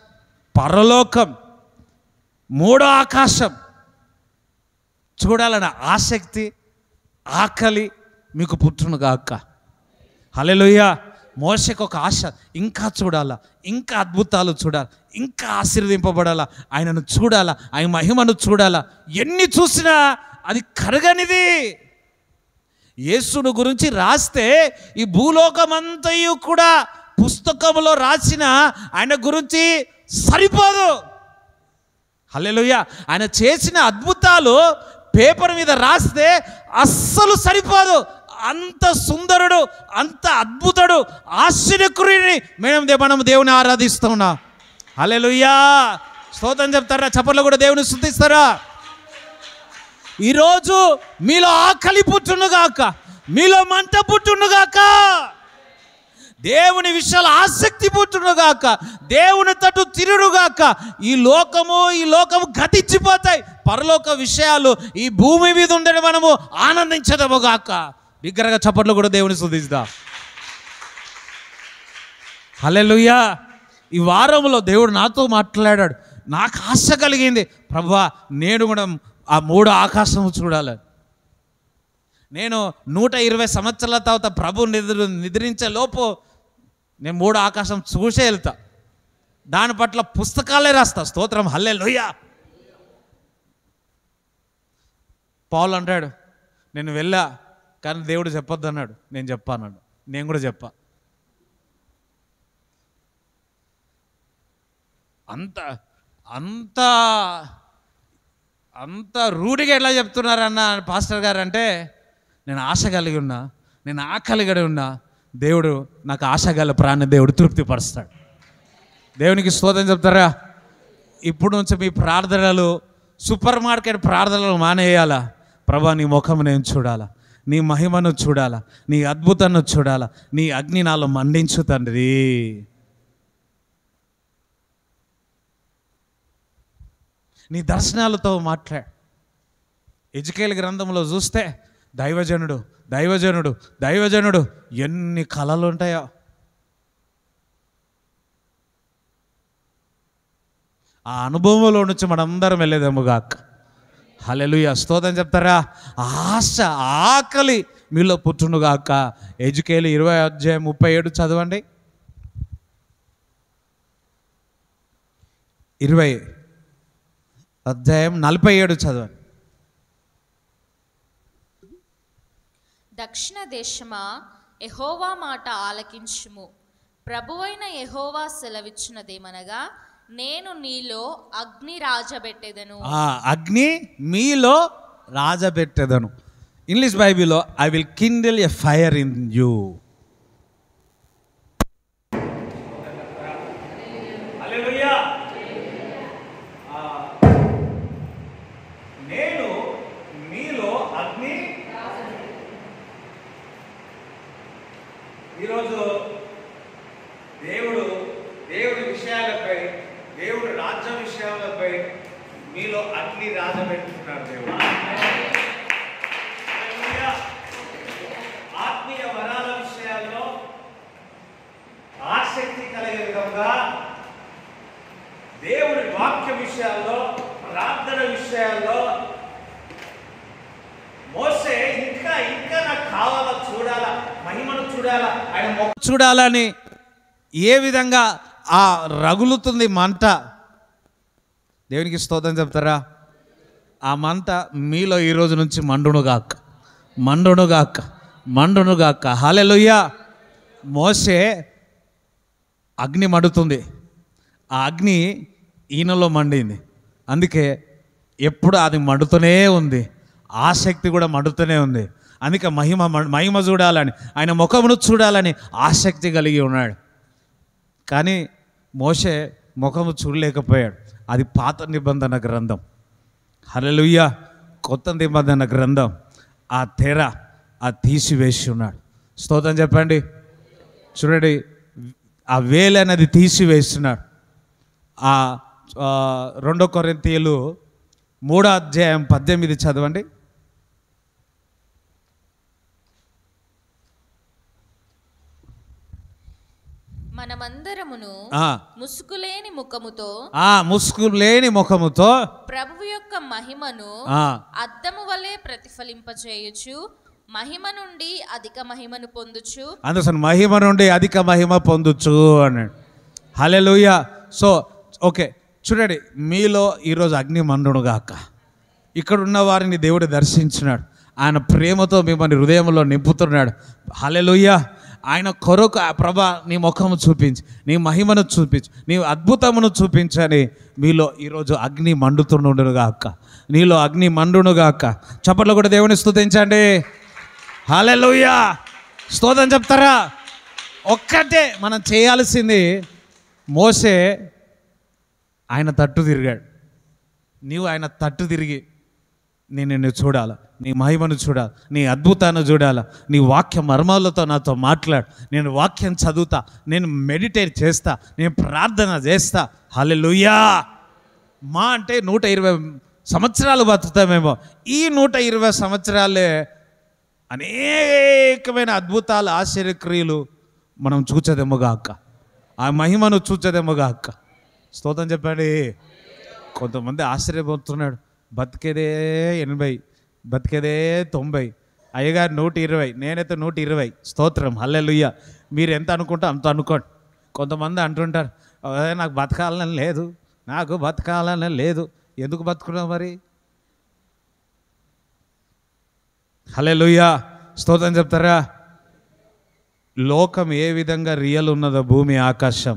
పరలోకం, 3వ ఆకాశం చూడాలన్న ఆసక్తి, ఆకలి మీకు పుట్టునుగాక. హల్లెలూయా. మోషేకు ఒక ఆశ, ఇంకా చూడాలా, ఇంకా అద్భుతాలు చూడాలి, ఇంకా ఆశీర్వదింపబడాలా, ఆయనను చూడాలా, ఆయన మహిమను చూడాలా. ఎన్ని చూసినా అది కరగనిది. యేసును గురించి రాస్తే ఈ భూలోకమంతయు కూడా పుస్తకంలో రాసిన ఆయన గురించి సరిపోదు. హల్లెలూయా. ఆయన చేసిన అద్భుతాలు పేపర్ మీద రాస్తే అస్సలు సరిపోదు. అంత సుందరుడు, అంత అద్భుతుడు, ఆశ్చర్యకరుడిని మనం దేవుని ఆరాధిస్తున్నా. హల్లెలూయా. స్తోత్రం చెప్తారా? చప్పట్లు కూడా దేవుని స్తుతిస్తారా? ఈరోజు మీలో ఆకలి పుట్టునుగాక, మీలో మంట పుట్టునుగాక, దేవుని విషయాలు ఆసక్తి పుట్టునుగాక, దేవుని తట్టు తిరుగుగాక. ఈ లోకము గతించిపోతాయి. పరలోక విషయాలు ఈ భూమి మీద ఉండని మనము ఆనందించదముగాక. బిగ్గరగా చప్పట్లు కూడా దేవుని స్తుతిద్దాం. హల్లెలూయా. ఈ వారంలో దేవుడు నాతో మాట్లాడాడు. నాకు ఆశ కలిగింది, ప్రభువా నేను కూడా ఆ 3వ ఆకాశము చూడాలి. నేను 120 సంవత్సరాల తర్వాత ప్రభు నిద్రించే లోపు నేను 3వ ఆకాశం చూసే వెళ్తా. దాని పట్ల పుస్తకాలే రాస్తా. స్తోత్రం. హల్లెలూయా. పౌలు అంటాడు, నేను వెళ్ళా కానీ దేవుడు చెప్పొద్దు అన్నాడు. నేను చెప్పాను, నేను కూడా చెప్పా. అంత అంత అంత రూఢిగా ఎట్లా చెప్తున్నారన్న పాస్టర్ గారు అంటే, నేను ఆశ కలిగి ఉన్నా, నేను ఆకలి కలిగి ఉన్నా. దేవుడు నాకు ఆశ గల ప్రాణి దేవుడు తృప్తిపరుస్తాడు. దేవునికి స్తోత్రం చెప్తారా? ఇప్పుడు నుంచి మీ ప్రార్థనలు సూపర్ మార్కెట్ ప్రార్థనలు మానేయాలా. ప్రభా నీ ముఖము నేను చూడాలా, నీ మహిమను చూడాలా, నీ అద్భుతాన్ని చూడాలా, నీ అగ్ని నాలో మండించు తండ్రి. నీ దర్శనాలతో మాట్లాడు. ఎజికేల్ గ్రంథంలో చూస్తే దైవజనుడు దైవజనుడు దైవజనుడు ఎన్ని కళలు ఉంటాయో. ఆ అనుభవంలో నుంచి మనందరం వెళ్ళేదేమోగాక. హల్లెలూయా. స్తోత్రం చెప్తారా? ఆశ ఆకలి మీలో పుట్టునుగాక. ఎజికేల్ 20:37 చదవండి. 20:47 చదవండి. దక్షిణ దేశమా, యెహోవా మాట ఆలకించుము. ప్రభువైన యెహోవా సెలవిచ్చినదేమనగా, నేను నీలో అగ్ని రాజబెట్టెదను. అగ్ని మీలో రాజబెట్టెదను. ఇంగ్లీష్ బైబిల్లో I will Kindle a fire in you. నేను మీలో అగ్ని. ఈరోజు దేవుడి విషయాలపై, దేవుడి రాజ్య విషయాలపై మీలో అగ్ని రాజబెట్టుకున్నాడు దేవుడు. ఆత్మీయ వరాల విషయాల్లో ఆసక్తి కలిగే విధంగా, దేవుడి వాక్య విషయాల్లో, ప్రార్థన విషయాల్లో మోసే ఇంకా నాకు కావాలా, చూడాలా, మహిమను చూడాలా, ఆయన మొక్క చూడాలని ఏ విధంగా ఆ రగులుతుంది మంట. దేవునికి స్తోత్రం చెప్తారా? ఆ మంట మీలో ఈ రోజు నుంచి మండునుగాక, మండునుగాక, మండునుగాక. హల్లెలూయా. మోసే అగ్ని మండుతుంది, ఆ అగ్ని ఈయనలో మండింది. అందుకే ఎప్పుడు అది మండుతూనే ఉంది, ఆసక్తి కూడా మండుతూనే ఉంది. అందుకే మహిమ చూడాలని, ఆయన ముఖమును చూడాలని ఆసక్తి కలిగి ఉన్నాడు. కానీ మోషే ముఖము చూడలేకపోయాడు. అది పాత నిబంధన గ్రంథం. హల్లెలూయా. కొత్త నిబంధన గ్రంథం ఆ తెర తీసివేసి ఉన్నాడు. స్తోత్రం చెప్పండి. చూడండి, ఆ వేలు అనేది తీసివేస్తున్నాడు. 2 కొరింథీయులు 3:18 చదవండి. మనమందరమును ముసుగులేని ముఖముతో ప్రభువు యొక్క మహిమను అద్దము వలె ప్రతిఫలింపచేయుచు మహిమ నుండి అధిక మహిమను పొందుచు. అందుకని మహిమ నుండి అధిక మహిమ పొందుచు అన్నాడు. హల్లెలూయా. సో ఓకే, చూడండి, మీలో ఈరోజు అగ్ని మండునుగాక. ఇక్కడ ఉన్న వారిని దేవుడు దర్శించినాడు. ఆయన ప్రేమతో మిమ్మల్ని హృదయంలో నింపుతున్నాడు. హల్లెలూయా. ఆయన కొరకు ప్రభా నీ ముఖము చూపించి, నీ మహిమను చూపించు, నీ అద్భుతమును చూపించని మీలో ఈరోజు అగ్ని మండుతుండునుగాక, నీలో అగ్ని మండునుగాక. చప్పట్లు కూడా దేవుని స్తుతించండి. హల్లెలూయా. స్తోత్రం చెప్తారా? ఒక్కటే మనం చేయాల్సింది, మోసే ఆయన తట్టు తిరిగాడు. నీవు ఆయన తట్టు తిరిగి నేను నిన్ను చూడాలా, నీ మహిమను చూడాలి, నీ అద్భుతాన్ని చూడాలా, నీ వాక్య మర్మాలతో నాతో మాట్లాడు, నేను వాక్యం చదువుతా, నేను మెడిటేట్ చేస్తా, నేను ప్రార్థన చేస్తా. హల్లెలూయా. మా అంటే 120 సంవత్సరాలు బతుకుతామేమో. ఈ 120 సంవత్సరాలే అనేకమైన అద్భుతాలు, ఆశ్చర్యక్రియలు మనం చూచేదేమోగాక, ఆ మహిమను చూచేదేమోగాక. స్తోత్రం చెప్పండి. కొంతమంది ఆశ్చర్యపోతున్నాడు, బతికేదే 80, బతికేదే 90, అయ్యగారు 120, నేనైతే 120. స్తోత్రం. హల్లెలూయా. మీరు ఎంత అనుకుంటే అంత అనుకోండి. కొంతమంది అంటుంటారు, నాకు బతకాలని లేదు, నాకు బతకాలని లేదు. ఎందుకు బతుకున్నావు మరి? హల్లెలూయా. స్తోత్రం చెప్తారా? లోకం ఏ విధంగా రియల్ ఉన్నదో, భూమి ఆకాశం,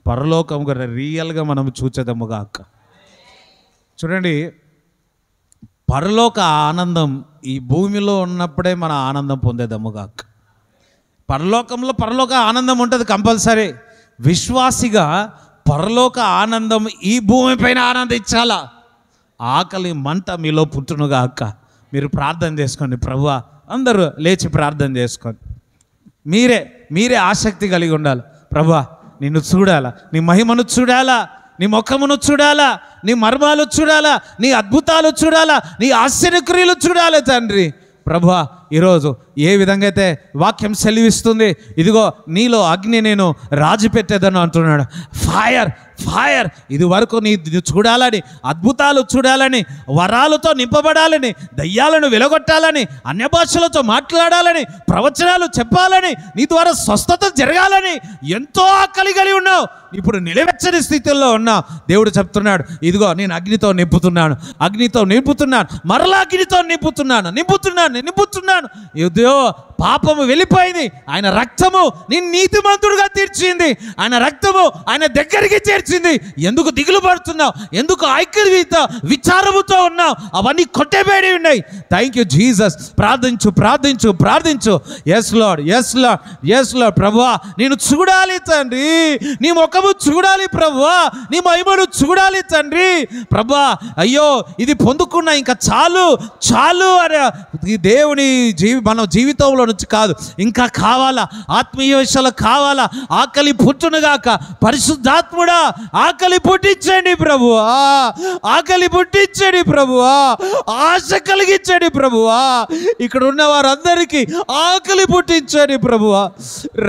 పరలోకం కూడా రియల్గా మనం చూచేదముగాక. చూడండి, పరలోక ఆనందం ఈ భూమిలో ఉన్నప్పుడే మన ఆనందం పొందేదముగాక. పరలోక ఆనందం ఉంటుంది కంపల్సరీ. విశ్వాసిగా పరలోక ఆనందం ఈ భూమిపైన ఆనందించాలా. ఆకలి మంట మీలో పుట్టునుగాక. మీరు ప్రార్థన చేసుకోండి. ప్రభువా, అందరూ లేచి ప్రార్థన చేసుకోండి. మీరే ఆసక్తి కలిగి ఉండాలి. ప్రభువా, నిన్ను చూడాలా, నీ మహిమను చూడాలా, నీ ముఖమును చూడాలా, నీ మర్మాలు చూడాలా, నీ అద్భుతాలు చూడాలా, నీ ఆశ్చర్యక్రియలు చూడాలి తండ్రి. ప్రభువా, ఈరోజు ఏ విధంగా అయితే వాక్యం సెలవిస్తుంది, ఇదిగో నీలో అగ్ని నేను రాజు పెట్టేదను అంటున్నాడు. ఫైర్ ఇది వరకు నీ చూడాలని, అద్భుతాలు చూడాలని, వరాలతో నింపబడాలని, దయ్యాలను వెలగొట్టాలని, అన్య భాషలతో మాట్లాడాలని, ప్రవచనాలు చెప్పాలని, నీ ద్వారా స్వస్థత జరగాలని ఎంతో ఆకలి కలిగి ఉన్నావు. ఇప్పుడు నిలవెచ్చని స్థితిలో ఉన్నావు. దేవుడు చెప్తున్నాడు, ఇదిగో నేను అగ్నితో నింపుతున్నాను, మరలా అగ్నితో నింపుతున్నాను. చేశాను. ఇదో పాపము వెళ్ళిపోయింది, ఆయన రక్తము నిన్ను నీతిమంతుడుగా తీర్చింది, ఆయన రక్తము ఆయన దగ్గరికి చేర్చింది. ఎందుకు దిగులు పడుతున్నావు? ఎందుకు ఐక్యత విచారముతో ఉన్నావు? అవన్నీ కొట్టబడి ఉన్నాయి. Thank you Jesus. ప్రార్థించు ప్రార్థించు ప్రార్థించు. Yes Lord, yes Lord, yes Lord. ప్రభువా నేను చూడాలి తండ్రి, నీ ముఖము చూడాలి ప్రభువా, నీ మహిమను చూడాలి తండ్రి. ప్రభువా అయ్యో ఇది పొందుకున్నా ఇంకా చాలు చాలు అని ఈ దేవుని మన జీవితంలో నుంచి కాదు, ఇంకా కావాలా, ఆత్మీయ విషయాలు కావాలా. ఆకలి పుట్టునుగాక. పరిశుద్ధాత్ముడా ఆకలి పుట్టించండి ప్రభువా, ఆకలి పుట్టించండి ప్రభువా, ఆశ కలిగించండి ప్రభువా. ఇక్కడ ఉన్న వారందరికీ ఆకలి పుట్టించండి ప్రభువా.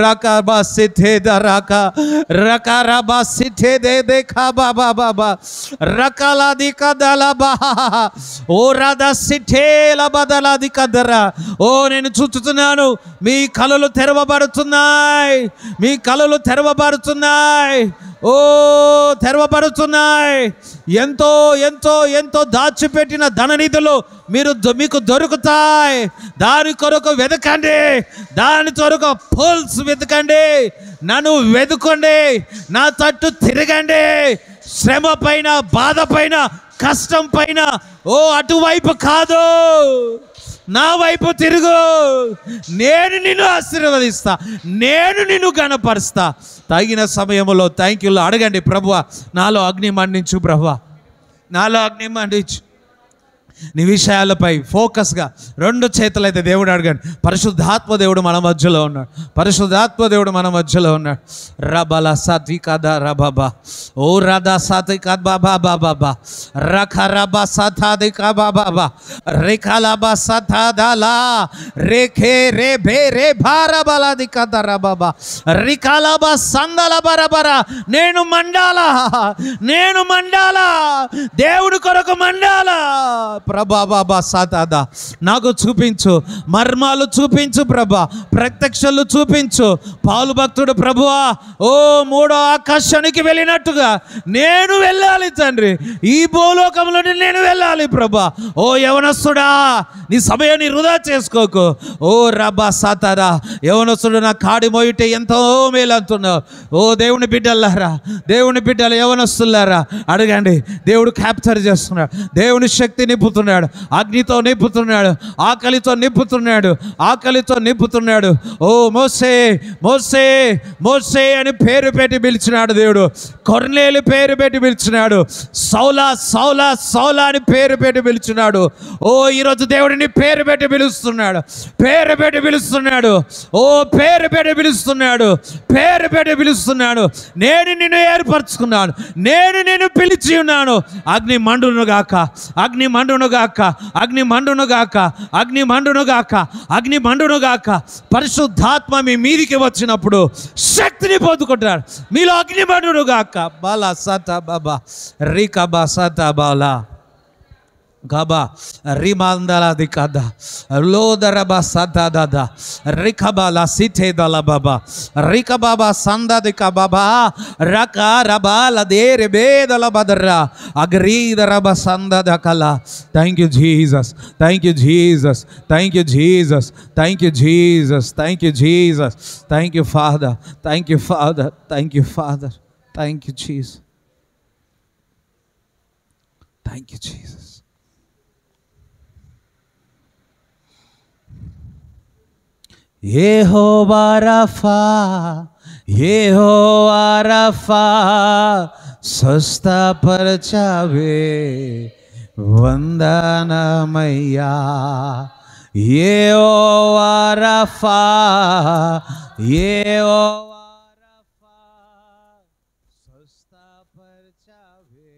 రకాబా సిద్ధేద రాక రకారాబా సిద్ధేదే దేఖా బాబా బాబా రకాలాది కదలబా ఓ రాధా సిద్ధేల బదలాది కదరా. ఓ నేను చూస్తున్నాను, మీ కళలు తెరవబడుతున్నాయి, మీ కళలు తెరవబడుతున్నాయి, ఓ తెరవబడుతున్నాయి. ఎంతో ఎంతో ఎంతో దాచిపెట్టిన ధననిధులు మీకు దొరుకుతాయి. దాని కొరకు వెతకండి, దాని కొరకు పోల్స్ వెతకండి, నన్ను వెతుకండి, నా తట్టు తిరగండి. శ్రమ పైన, బాధ పైన, కష్టం పైన ఓ అటువైపు కాదు, నా వైపు తిరుగు. నేను నిన్ను ఆశీర్వదిస్తా, నేను నిన్ను గణపరుస్తా. తగిన సమయంలో థ్యాంక్ యూ అడగండి. ప్రభువా నాలో అగ్ని మండించు, ప్రభువా నాలో అగ్ని మండించు. నీ విషయాలపై ఫోకస్గా రెండు చేతులైతే దేవుడు అడగండి. పరిశుద్ధాత్మ దేవుడు మన మధ్యలో ఉన్నాడు, పరిశుద్ధాత్మ దేవుడు మన మధ్యలో ఉన్నాడు. రబల సాతి కదా రబాబా ఓ రాధా సాతి కదా బాబా బాబా రఖ రబా సథాది కా బాబా రేఖాలబా సథాదలా రేఖే రే భే రే భారబలాది కదా రబాబా రికాలబా సందల బరబరా. నేను మండాలా, నేను మండాలా, దేవుడి కొరకు మండాలా. ప్రభా బాబా సాతాదా నాకు చూపించు, మర్మాలు చూపించు ప్రభా, ప్రత్యక్షలు చూపించు. పౌలు భక్తుడు ప్రభువా ఓ మూడో ఆకాశానికి వెళ్ళినట్టుగా నేను వెళ్ళాలి తండ్రి, ఈ భూలోకంలో నేను వెళ్ళాలి ప్రభా. ఓ యవనస్తుడా నీ సమయాన్ని వృధా చేసుకోకు. ఓ రబ్బా సాతాదా యవనస్తుడు నా కాడి మోయిటే ఎంతో మేలు అంటున్నావు. ఓ దేవుని బిడ్డలారా, దేవుని బిడ్డలు యవనస్తులారా అడగండి. దేవుడు క్యాప్చర్ చేస్తున్నాడు, దేవుని శక్తి నింపుతున్నాడు, అగ్నితో నింపుతున్నాడు, ఆకలితో నింపుతున్నాడు, ఆకలితో నింపుతున్నాడు. ఓ మోసే మోసే మోసే అని పేరు పెట్టి పిలిచినాడు దేవుడు, కొర్నేలు పేరు పెట్టి పిలిచినాడు, సౌలా సౌలా సౌలా అని పేరు పెట్టి పిలిచినాడు. ఓ ఈరోజు దేవుడిని పేరు పెట్టి పిలుస్తున్నాడు, పేరు పెట్టి పిలుస్తున్నాడు, ఓ పేరు పెట్టి పిలుస్తున్నాడు, పేరు పెట్టి పిలుస్తున్నాడు. నేను నిన్ను ఏర్పరచుకున్నాను, నేను నిన్ను పిలిచి ఉన్నాను. అగ్ని మండును గాక, అగ్ని మండును గాక, అగ్ని మండును గాక, అగ్ని మండును గాక, అగ్ని మండును గాక. పరిశుద్ధాత్మ మీ మీదికి వచ్చినప్పుడు శక్తిని పొందుకుంటారు. మీలో అగ్ని మండును గాక. బాలా సత బాబా రికబా సత బాలా గబా రిమాందలాది కదా లోదరబా సదాదా రికబాలా సిథేదల బాబా రికబాబా సందది కబాబా రక రబాల దేరే బేదల బదర్రా అగ్రీదరబ సందద కలా. Thank you Jesus, thank you Jesus, thank you Jesus, thank you Jesus, thank you Jesus, thank you Father, thank you Father, thank you Father, thank you Jesus, thank you Jesus. Jehovah Rapha, Jehovah Rapha స్వస్థపరచావే వందనమయ్యా. Jehovah Rapha, Jehovah Rapha స్వస్థపరచావే,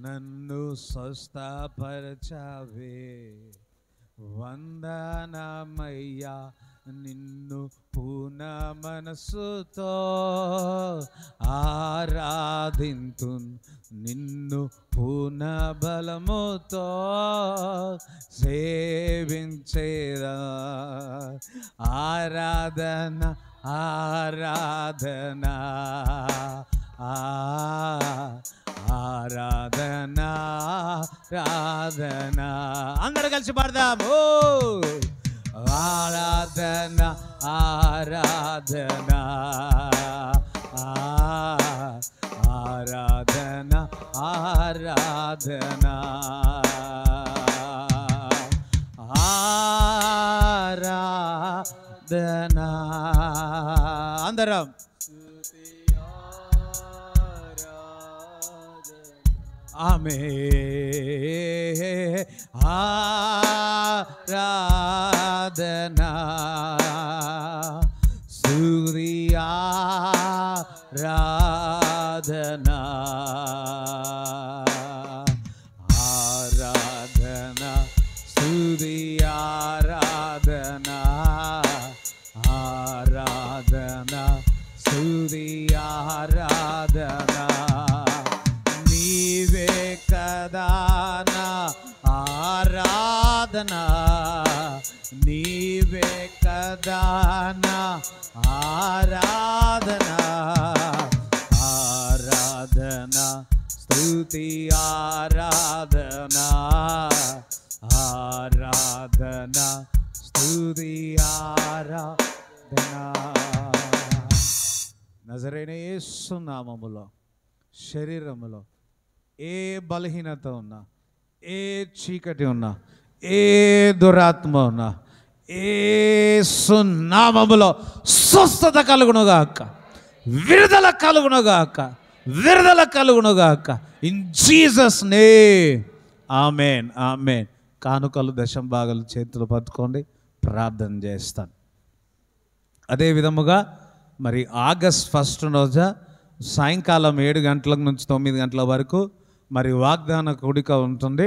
నన్ను స్వస్థపరచావే వందనమయ్యా. నిన్ను పూర్ణ మనసుతో ఆరాధింతు, నిన్ను పూర్ణ బలముతో సేవించేదా. ఆరాధన ఆరాధన ఆరాధన ఆరాధన. అందరూ కలిసి పాడదాము. ఆరాధన ఆరాధన ఆరాధన ఆరాధన ఆరాధన. అందరం ఆమె ఆరాధన సూర్యారాధన ఆరాధన సూర్యారాధన ఆరాధన సూర్యారాధన. నీవే కదా నా ఆరాధన, నీవే కదా నా ఆరాధన. ఆరాధన స్తుతి ఆరాధన ఆరాధన స్తుతి ఆరాధన. నజరేయుడైన యేసు నామములో శరీరములో ఏ బలహీనత ఉన్నా, ఏ చీకటి ఉన్నా, ఏ దురాత్మ ఉన్నా, యేసు నామములో స్వస్థత కలుగునుగాక, విడుదల కలుగునుగాక, విడుదల కలుగునుగాక. ఇన్ జీసస్ నేమ్ ఆమేన్ ఆమేన్. కానుకలు దశంభాగాలు చేతులు పట్టుకోండి, ప్రార్థన చేస్తాను. అదే విధముగా మరి ఆగస్ట్ 1 రోజు సాయంకాలం 7 గంటల నుంచి 9 గంటల వరకు మరి వాగ్దాన కూడిక ఉంటుంది.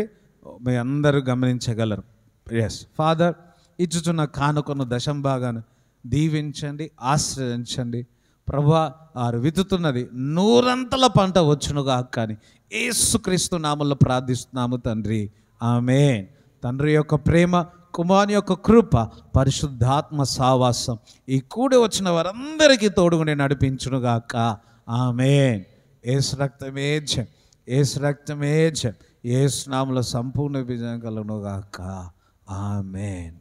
మీ అందరూ గమనించగలరు. ఎస్ ఫాదర్, ఇచ్చుచున్న కానుకను దశంభాగాన్ని దీవించండి, ఆశ్రయించండి. ప్రభువా, వారు విత్తుతున్నది 100 పంట వచ్చునుగా కానీ యేసుక్రీస్తు నామములో ప్రార్థిస్తున్నాము తండ్రి, ఆమేన్. తండ్రి యొక్క ప్రేమ, కుమారుని యొక్క కృప, పరిశుద్ధాత్మ సావాసం ఈ కూడి వచ్చిన వారందరికీ తోడుగుని నడిపించునుగాక, ఆమేన్. యేసు రక్తమే జయం, యేసు రక్తమే జయం, యేసు నామములో సంపూర్ణ విజయం కలుగునుగాక, ఆమేన్.